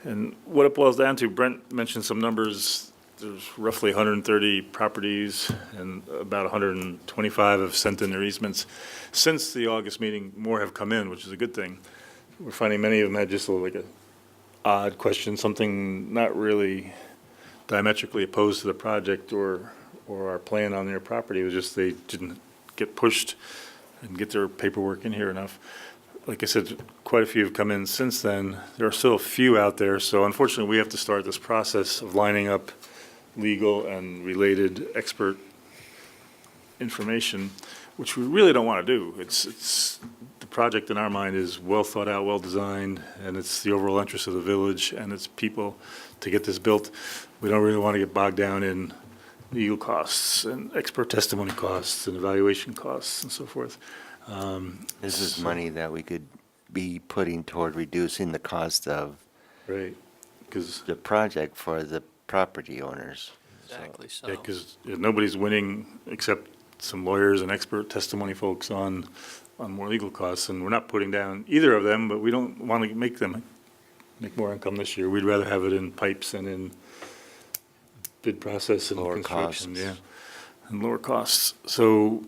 And what it boils down to, Brent mentioned some numbers. There's roughly 130 properties, and about 125 have sent in their easements. Since the August meeting, more have come in, which is a good thing. We're finding many of them had just like a odd question, something not really diametrically opposed to the project or our plan on their property. It was just they didn't get pushed and get their paperwork in here enough. Like I said, quite a few have come in since then. There are still a few out there, so unfortunately, we have to start this process of lining up legal and related expert information, which we really don't want to do. It's the project in our mind is well thought out, well designed, and it's the overall interest of the village and its people to get this built. We don't really want to get bogged down in legal costs and expert testimony costs and evaluation costs and so forth.
This is money that we could be putting toward reducing the cost of
Right, because
the project for the property owners.
Exactly so.
yeah, 'cause nobody's winning except some lawyers and expert testimony folks on more legal costs, and we're not putting down either of them, but we don't want to make more income this year. We'd rather have it in pipes and in bid process and
Lower
construction,
costs.
yeah, and lower costs. So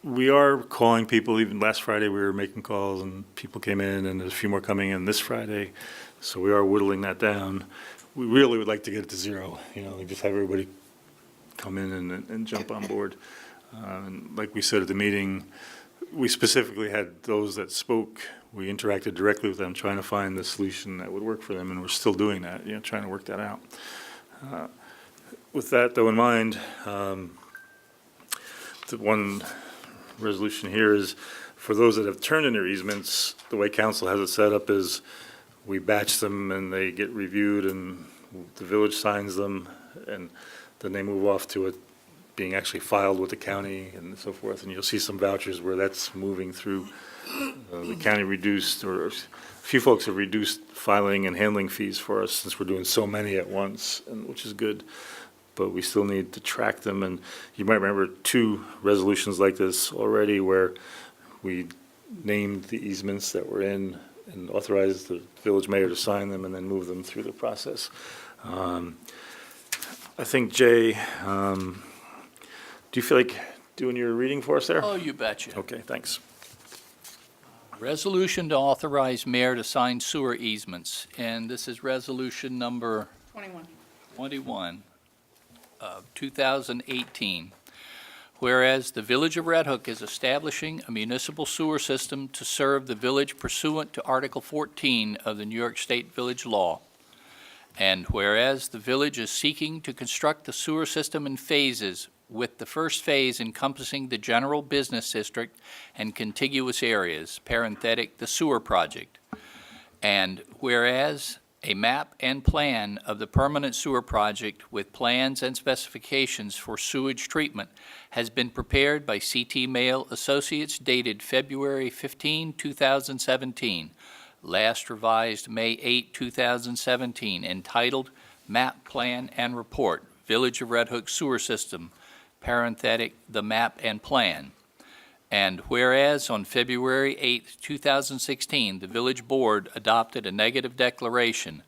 we are calling people. Even last Friday, we were making calls, and people came in, and there's a few more coming in this Friday. So we are whittling that down. We really would like to get it to 0, just have everybody come in and jump on board. And like we said at the meeting, we specifically had those that spoke. We interacted directly with them, trying to find the solution that would work for them, and we're still doing that, trying to work that out. With that, though, in mind, the one resolution here is for those that have turned in their easements, the way council has it set up is we batch them and they get reviewed and the village signs them, and then they move off to it being actually filed with the county and so forth. And you'll see some vouchers where that's moving through. The county reduced, or a few folks have reduced filing and handling fees for us since we're doing so many at once, and which is good. But we still need to track them. And you might remember 2 resolutions like this already where we named the easements that were in and authorized the village mayor to sign them and then move them through the process. I think, Jay, do you feel like doing your reading for us there?
Oh, you betcha.
Okay, thanks.
Resolution to authorize mayor to sign sewer easements, and this is resolution number 21 of 2018. Whereas the Village of Red Hook is establishing a municipal sewer system to serve the village pursuant to Article 14 of the New York State Village Law. And whereas the village is seeking to construct the sewer system in phases, with the first phase encompassing the general business district and contiguous areas, parenthetic, the sewer project. And whereas a map and plan of the permanent sewer project with plans and specifications for sewage treatment has been prepared by CT Mail Associates dated February 15, 2017, last revised May 8, 2017, entitled Map, Plan, and Report, Village of Red Hook Sewer System, parenthetic, the map and plan. And whereas on February 8, 2016, the village board adopted a negative declaration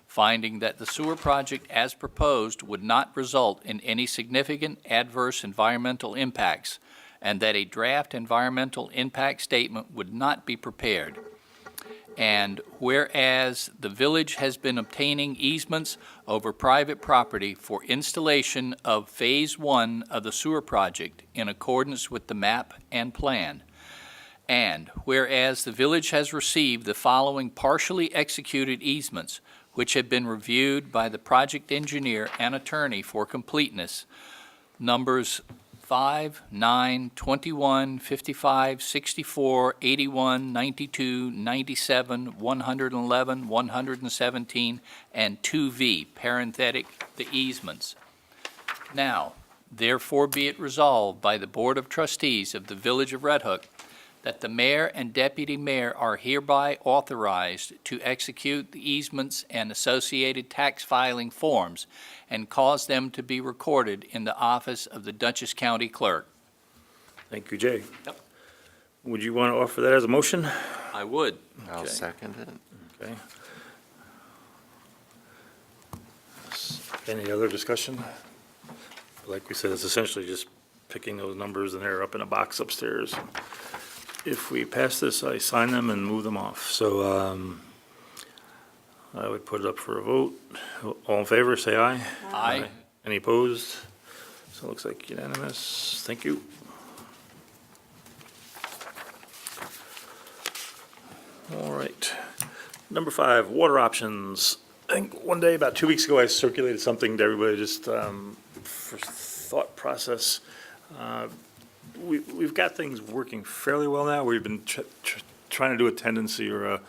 finding that the sewer project as proposed would not result in any significant adverse environmental impacts, and that a draft environmental impact statement would not be prepared. And whereas the village has been obtaining easements over private property for installation of Phase 1 of the sewer project in accordance with the map and plan. And whereas the village has received the following partially executed easements, which have been reviewed by the project engineer and attorney for completeness, numbers 5, 9, 21, 55, 64, 81, 92, 97, 111, 117, and 2V, parenthetic, the easements. Now, therefore be it resolved by the Board of Trustees of the Village of Red Hook that the mayor and deputy mayor are hereby authorized to execute the easements and associated tax filing forms and cause them to be recorded in the office of the Dutchess County Clerk.
Thank you, Jay.
Yep.
Would you want to offer that as a motion?
I would.
I'll
Okay.
second it.
Okay. Any other discussion? Like we said, it's essentially just picking those numbers and they're up in a box upstairs. If we pass this, I sign them and move them off. So I would put it up for a vote. All in favor, say aye.
Aye.
Any opposed? So it looks like unanimous. Thank you. All right. Number 5, water options. I think one day, about 2 weeks ago, I circulated something to everybody just for thought process. We've got things working fairly well now. We've been trying to do a tendency or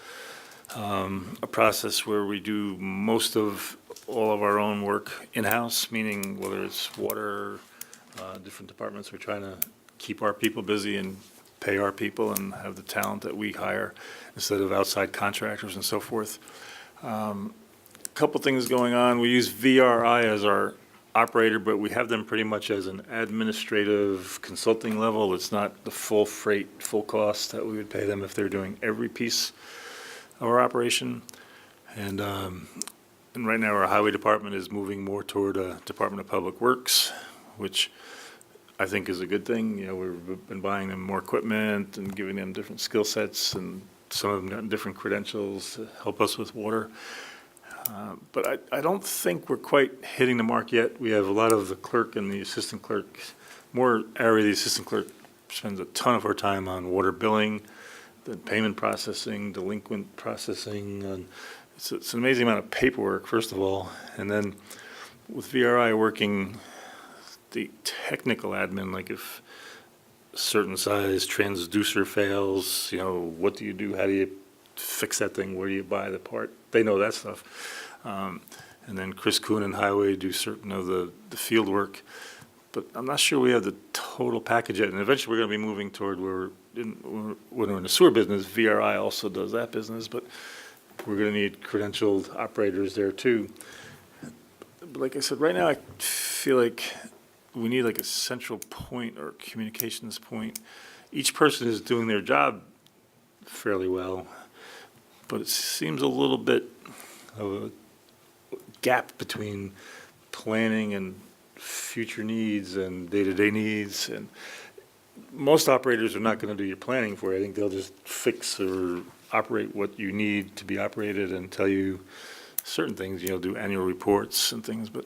a process where we do most of all of our own work in-house, meaning whether it's water, different departments, we're trying to keep our people busy and pay our people and have the talent that we hire instead of outside contractors and so forth. Couple things going on. We use VRI as our operator, but we have them pretty much as an administrative consulting level. It's not the full freight, full cost that we would pay them if they're doing every piece of our operation. And right now, our highway department is moving more toward a Department of Public Works, which I think is a good thing. You know, we've been buying them more equipment and giving them different skill sets, and some of them got different credentials to help us with water. But I don't think we're quite hitting the mark yet. We have a lot of the clerk and the assistant clerk, more area the assistant clerk spends a ton of our time on water billing, the payment processing, delinquent processing. And it's an amazing amount of paperwork, first of all. And then with VRI working the technical admin, like if a certain size transducer fails, you know, what do you do? How do you fix that thing? Where do you buy the part? They know that stuff. And then Chris Kuhn and Highway do certain of the field work. But I'm not sure we have the total package yet. And eventually we're going to be moving toward where when we're in the sewer business, VRI also does that business. But we're going to need credentialed operators there too. But like I said, right now I feel like we need like a central point or communications point. Each person is doing their job fairly well, but it seems a little bit of a gap between planning and future needs and day-to-day needs. And most operators are not going to do your planning for you. I think they'll just fix or operate what you need to be operated and tell you certain things, do annual reports and things. But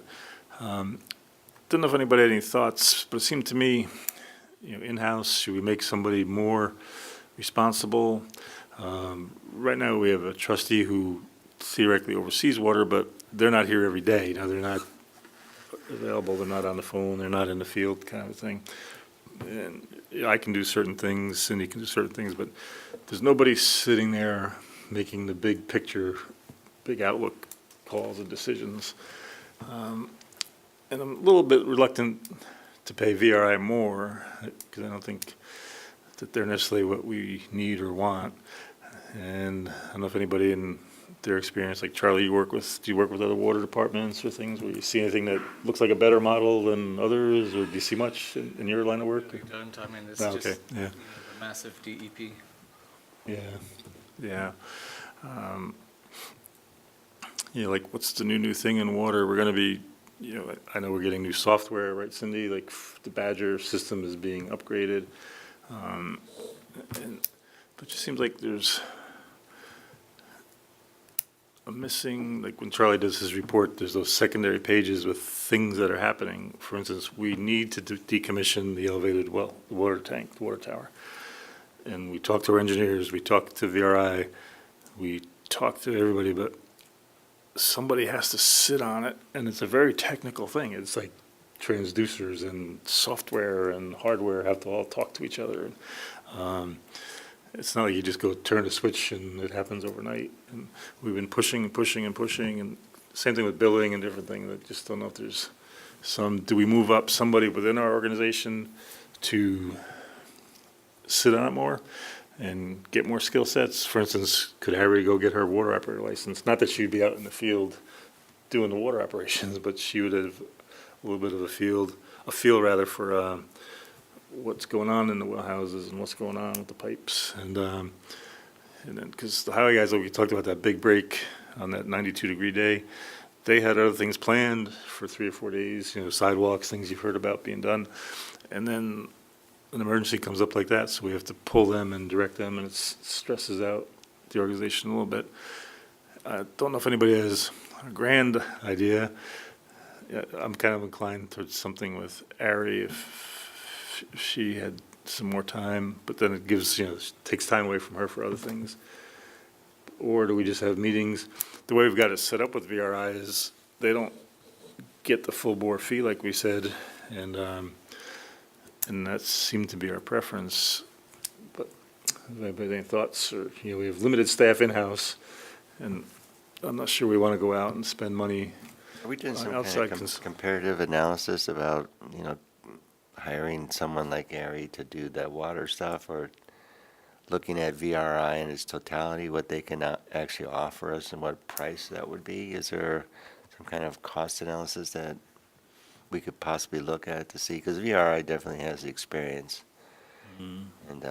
don't know if anybody had any thoughts, but it seemed to me, in-house, should we make somebody more responsible? Right now, we have a trustee who theoretically oversees water, but they're not here every day. They're not available, they're not on the phone, they're not in the field, kind of thing. And I can do certain things, Cindy can do certain things, but there's nobody sitting there making the big picture, big outlook calls and decisions. And I'm a little bit reluctant to pay VRI more, because I don't think that they're necessarily what we need or want. And I don't know if anybody in their experience, like Charlie, do you work with other water departments or things, where you see anything that looks like a better model than others, or do you see much in your line of work?
We don't, I mean, it's
Oh,
just
okay, yeah.
the massive DEP.
Yeah. Like, what's the new thing in water? We're gonna be, I know we're getting new software, right, Cindy? Like, the Badger system is being upgraded. But it just seems like there's a missing, like when Charlie does his report, there's those secondary pages with things that are happening. For instance, we need to decommission the elevated well, the water tank, the water tower. And we talked to our engineers, we talked to VRI, we talked to everybody, but somebody has to sit on it, and it's a very technical thing. It's like transducers and software and hardware have to all talk to each other. It's not like you just go turn a switch and it happens overnight. And we've been pushing, and same thing with billing and different things. I just don't know if there's do we move up somebody within our organization to sit on it more and get more skill sets? For instance, could Harry go get her water operator license? Not that she'd be out in the field doing the water operations, but she would have a little bit of a feel rather for what's going on in the well houses and what's going on with the pipes. And then, because the highway guys, like we talked about that big break on that 92-degree day, they had other things planned for 3 or 4 days, sidewalks, things you've heard about being done. And then an emergency comes up like that, so we have to pull them and direct them, and it stresses out the organization a little bit. I don't know if anybody has a grand idea. Yeah, I'm kind of inclined towards something with Ari if she had some more time, but then it gives, takes time away from her for other things. Or do we just have meetings? The way we've got it set up with VRI is they don't get the full bore fee like we said, and that seemed to be our preference. But if anybody have any thoughts, or, we have limited staff in-house, and I'm not sure we want to go out and spend money.
Are we doing some
outside
kind of comparative analysis about, hiring someone like Ari to do that water stuff, or looking at VRI in its totality, what they can actually offer us and what price that would be? Is there some kind of cost analysis that we could possibly look at to see? Because VRI definitely has the experience. And,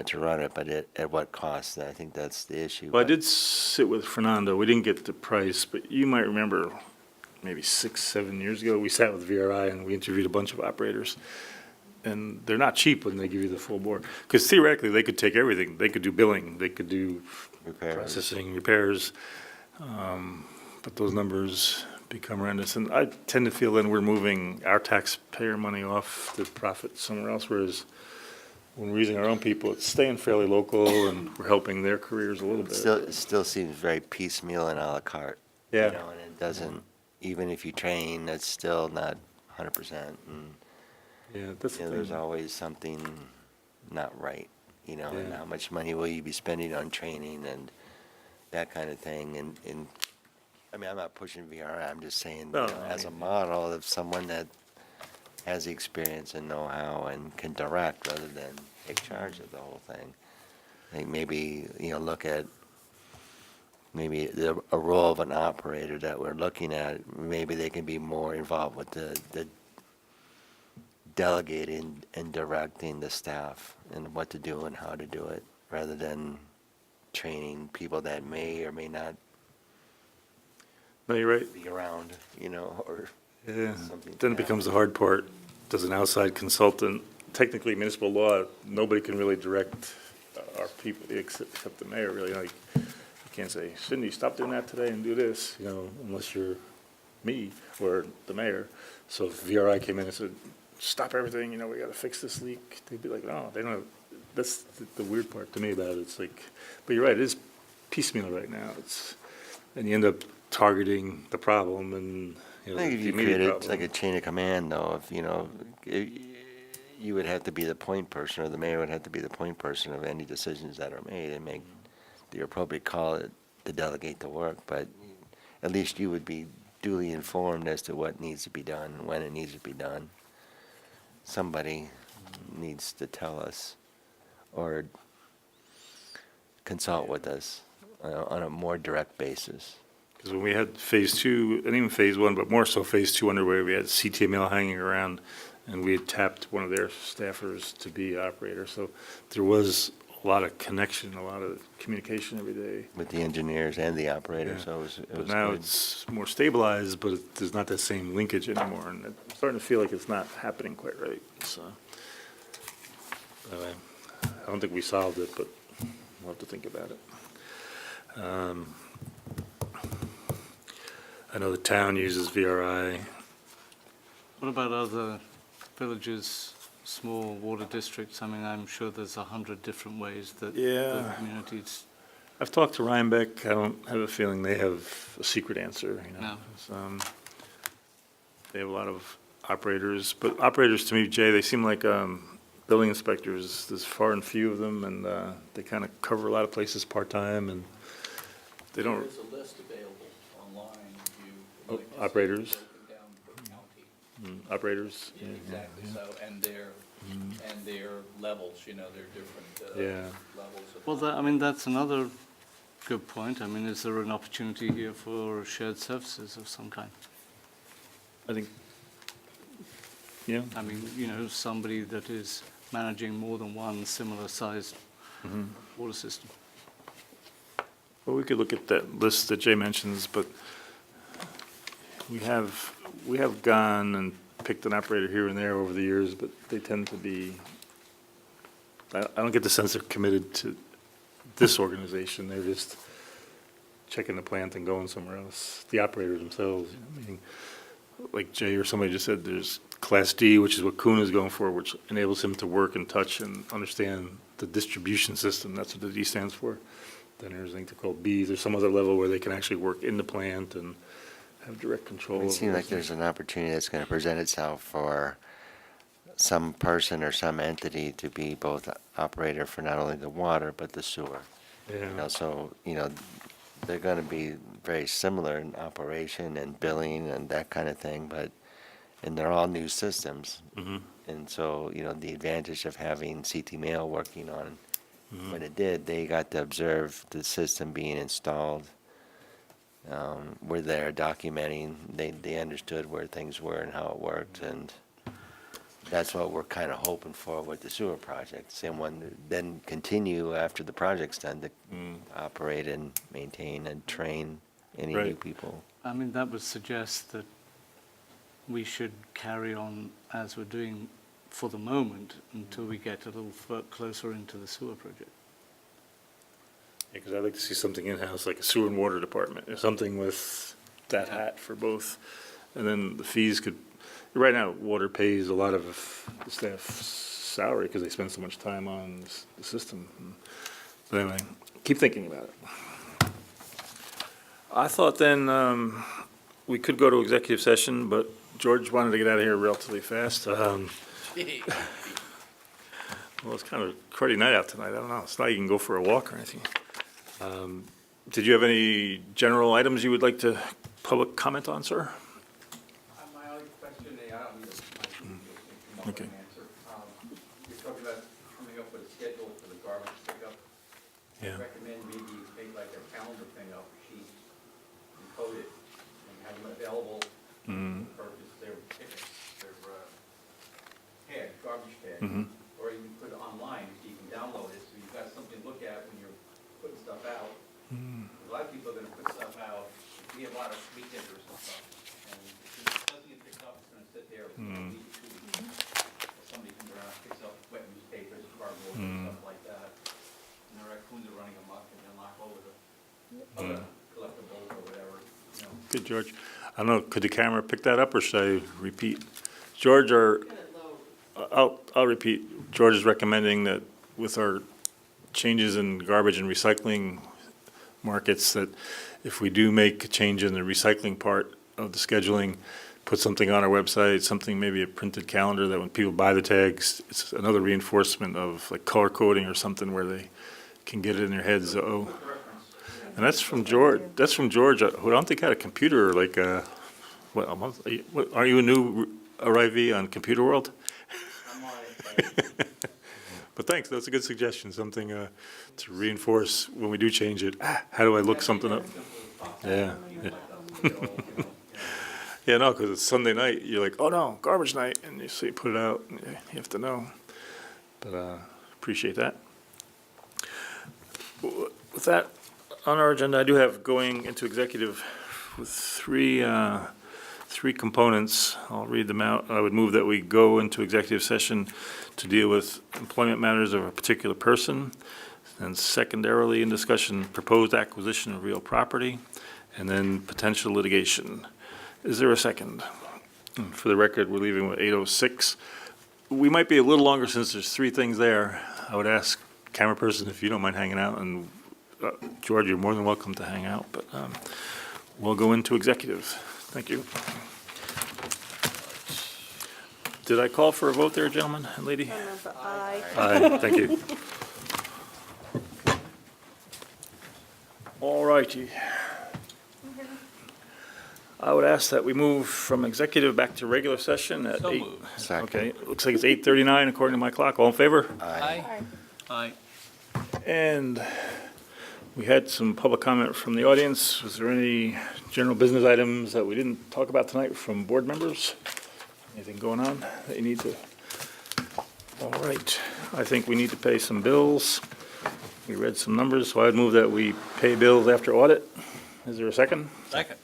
to run it, but at what cost? I think that's the issue.
Well, I did sit with Fernando. We didn't get the price, but you might remember maybe 6-7 years ago, we sat with VRI and we interviewed a bunch of operators. And they're not cheap when they give you the full board. Because theoretically, they could take everything. They could do billing, they could do processing, repairs. But those numbers become horrendous. And I tend to feel then we're moving our taxpayer money off to profit somewhere else, whereas when we're using our own people, it's staying fairly local and we're helping their careers a little bit.
It still seems very piecemeal and a la carte.
Yeah.
And it doesn't, even if you train, that's still not 100%. And,
Yeah, that's the
there's
thing.
always something not right, and how much money will you be spending on training and that kind of thing. And I mean, I'm not pushing VRI, I'm just saying,
No,
as a model of someone that has the experience and know-how and can direct rather than take charge of the whole thing. I think maybe, look at maybe a role of an operator that we're looking at. Maybe they can be more involved with the delegating and directing the staff and what to do and how to do it, rather than training people that may or may not
No, you're right.
be around, or
Yeah.
something.
Then it becomes the hard part. Does an outside consultant, technically municipal law, nobody can really direct our people except the mayor, really. Like, you can't say, Cindy, stop doing that today and do this, unless you're me or the mayor. So if VRI came in and said, stop everything, we gotta fix this leak, they'd be like, no, they don't, that's the weird part to me about it. It's like, but you're right, it is piecemeal right now. And you end up targeting the problem and,
I think if
the
you
immediate
created
problem.
like a chain of command, though, you would have to be the point person, or the mayor would have to be the point person of any decisions that are made and make the appropriate call to delegate the work, but at least you would be duly informed as to what needs to be done, when it needs to be done. Somebody needs to tell us or consult with us on a more direct basis.
Because when we had phase two, and even phase one, but more so phase two underway, we had CTML hanging around, and we had tapped one of their staffers to be operator. So there was a lot of connection, a lot of communication every day.
With the engineers and the operators,
Yeah.
so it was
But now
good.
it's more stabilized, but there's not that same linkage anymore, and it's starting to feel like it's not happening quite right, so. Anyway, I don't think we solved it, but we'll have to think about it. I know the town uses VRI.
What about other villages, small water districts? I mean, I'm sure there's 100 different ways that
Yeah.
the communities.
I've talked to Rhinebeck. I don't have a feeling they have a secret answer,
No.
It's, they have a lot of operators, but operators, to me, Jay, they seem like, building inspectors. There's far and few of them, and, they kind of cover a lot of places part-time, and they don't,
There's a list available online if you
Oh,
would like to see it
operators?
broken down per county.
operators.
Yeah, exactly, so, and their levels, they're different
Yeah.
levels of.
Well, that's another good point. I mean, is there an opportunity here for shared services of some kind?
I think, yeah.
I mean, somebody that is managing more than one similar-sized water system.
Well, we could look at that list that Jay mentions, but we have gone and picked an operator here and there over the years, but they tend to be, I don't get the sense they're committed to this organization. They're just checking the plant and going somewhere else. The operators themselves, like Jay or somebody just said, there's Class D, which is what Kuhn is going for, which enables him to work and touch and understand the distribution system. That's what the D stands for. Then there's a thing called B. There's some other level where they can actually work in the plant and have direct control.
It
over
seems like
those
there's an opportunity that's going to present itself for some person or some entity to be both operator for not only the water, but the sewer.
things. Yeah.
So, they're going to be very similar in operation and billing and that kind of thing, and they're all new systems.
Mhm.
And so, the advantage of having CT Mail working on, when it did, they got to observe the system being installed. Were there documenting, they understood where things were and how it worked, and that's what we're kind of hoping for with the sewer project. Someone then continue after the project's done to operate and maintain and train any new
Right.
people.
I mean, that would suggest that we should carry on as we're doing for the moment until we get a little closer into the sewer project.
Because I'd like to see something in-house, like a sewer and water department, or something with that hat for both. And then the fees could, right now, water pays a lot of the staff's salary because they spend so much time on the system. But anyway, keep thinking about it. I thought then we could go to executive session, but George wanted to get out of here relatively fast. Well, it's kind of a cruddy night out tonight. I don't know. It's not you can go for a walk or anything. Did you have any general items you would like to public comment on, sir?
My only question, I don't need a
Okay.
answer. You're talking about coming up with a schedule for the garbage pickup. I
Yeah.
recommend maybe you make like a calendar thing up, sheet, and code it, and have them available to purchase their tickets, their tag, garbage tag. Or you can put it online, so you can download it, so you've got something to look at when you're putting stuff out. A lot of people are gonna put stuff out, if we be a lot of weekenders and stuff. And if it doesn't get picked up, it's gonna sit there, it's gonna leave it 2 weeks. Or somebody comes around, picks up wet newspapers, cardboard, and stuff like that. And the raccoons are running amok and they'll knock over the other collectibles or whatever, you know.
Good, George. I don't know, could the camera pick that up, or should I repeat? George, I'll repeat. George is recommending that with our changes in garbage and recycling markets, that if we do make a change in the recycling part of the scheduling, put something on our website, something, maybe a printed calendar, that when people buy the tags, it's another reinforcement of like color coding or something where they can get it in their heads, oh. And that's from George, who I don't think had a computer, like, what, a month, are you a new arrivee on Computer World? But thanks, that's a good suggestion, something to reinforce when we do change it. How do I look something up? Yeah. Yeah, no, because it's Sunday night, you're like, oh no, garbage night, and you say, put it out, and you have to know. But appreciate that. With that on our agenda, I do have going into executive with three components. I'll read them out. I would move that we go into executive session to deal with employment matters of a particular person, and secondarily in discussion, proposed acquisition of real property, and then potential litigation. Is there a second? For the record, we're leaving with 8:06. We might be a little longer since there's three things there. I would ask camera person if you don't mind hanging out, and George, you're more than welcome to hang out, but we'll go into executive. Thank you. Did I call for a vote there, gentlemen and lady?
Aye.
Aye, thank you. All righty. I would ask that we move from executive back to regular session at
So
8.
moved.
Second.
Okay, it looks like it's 8:39 according to my clock. All in favor?
Aye. Aye.
And we had some public comment from the audience. Was there any general business items that we didn't talk about tonight from board members? Anything going on that you need to? All right, I think we need to pay some bills. We read some numbers, so I'd move that we pay bills after audit. Is there a second?
Second.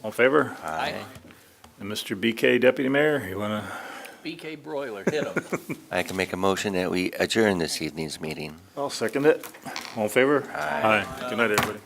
All in favor?
Aye.
And Mr. BK, Deputy Mayor, you want to?
BK Broiler, hit him.
I can make a motion that we adjourn this evening's meeting.
I'll second it. All in favor? Aye. Good night, everybody.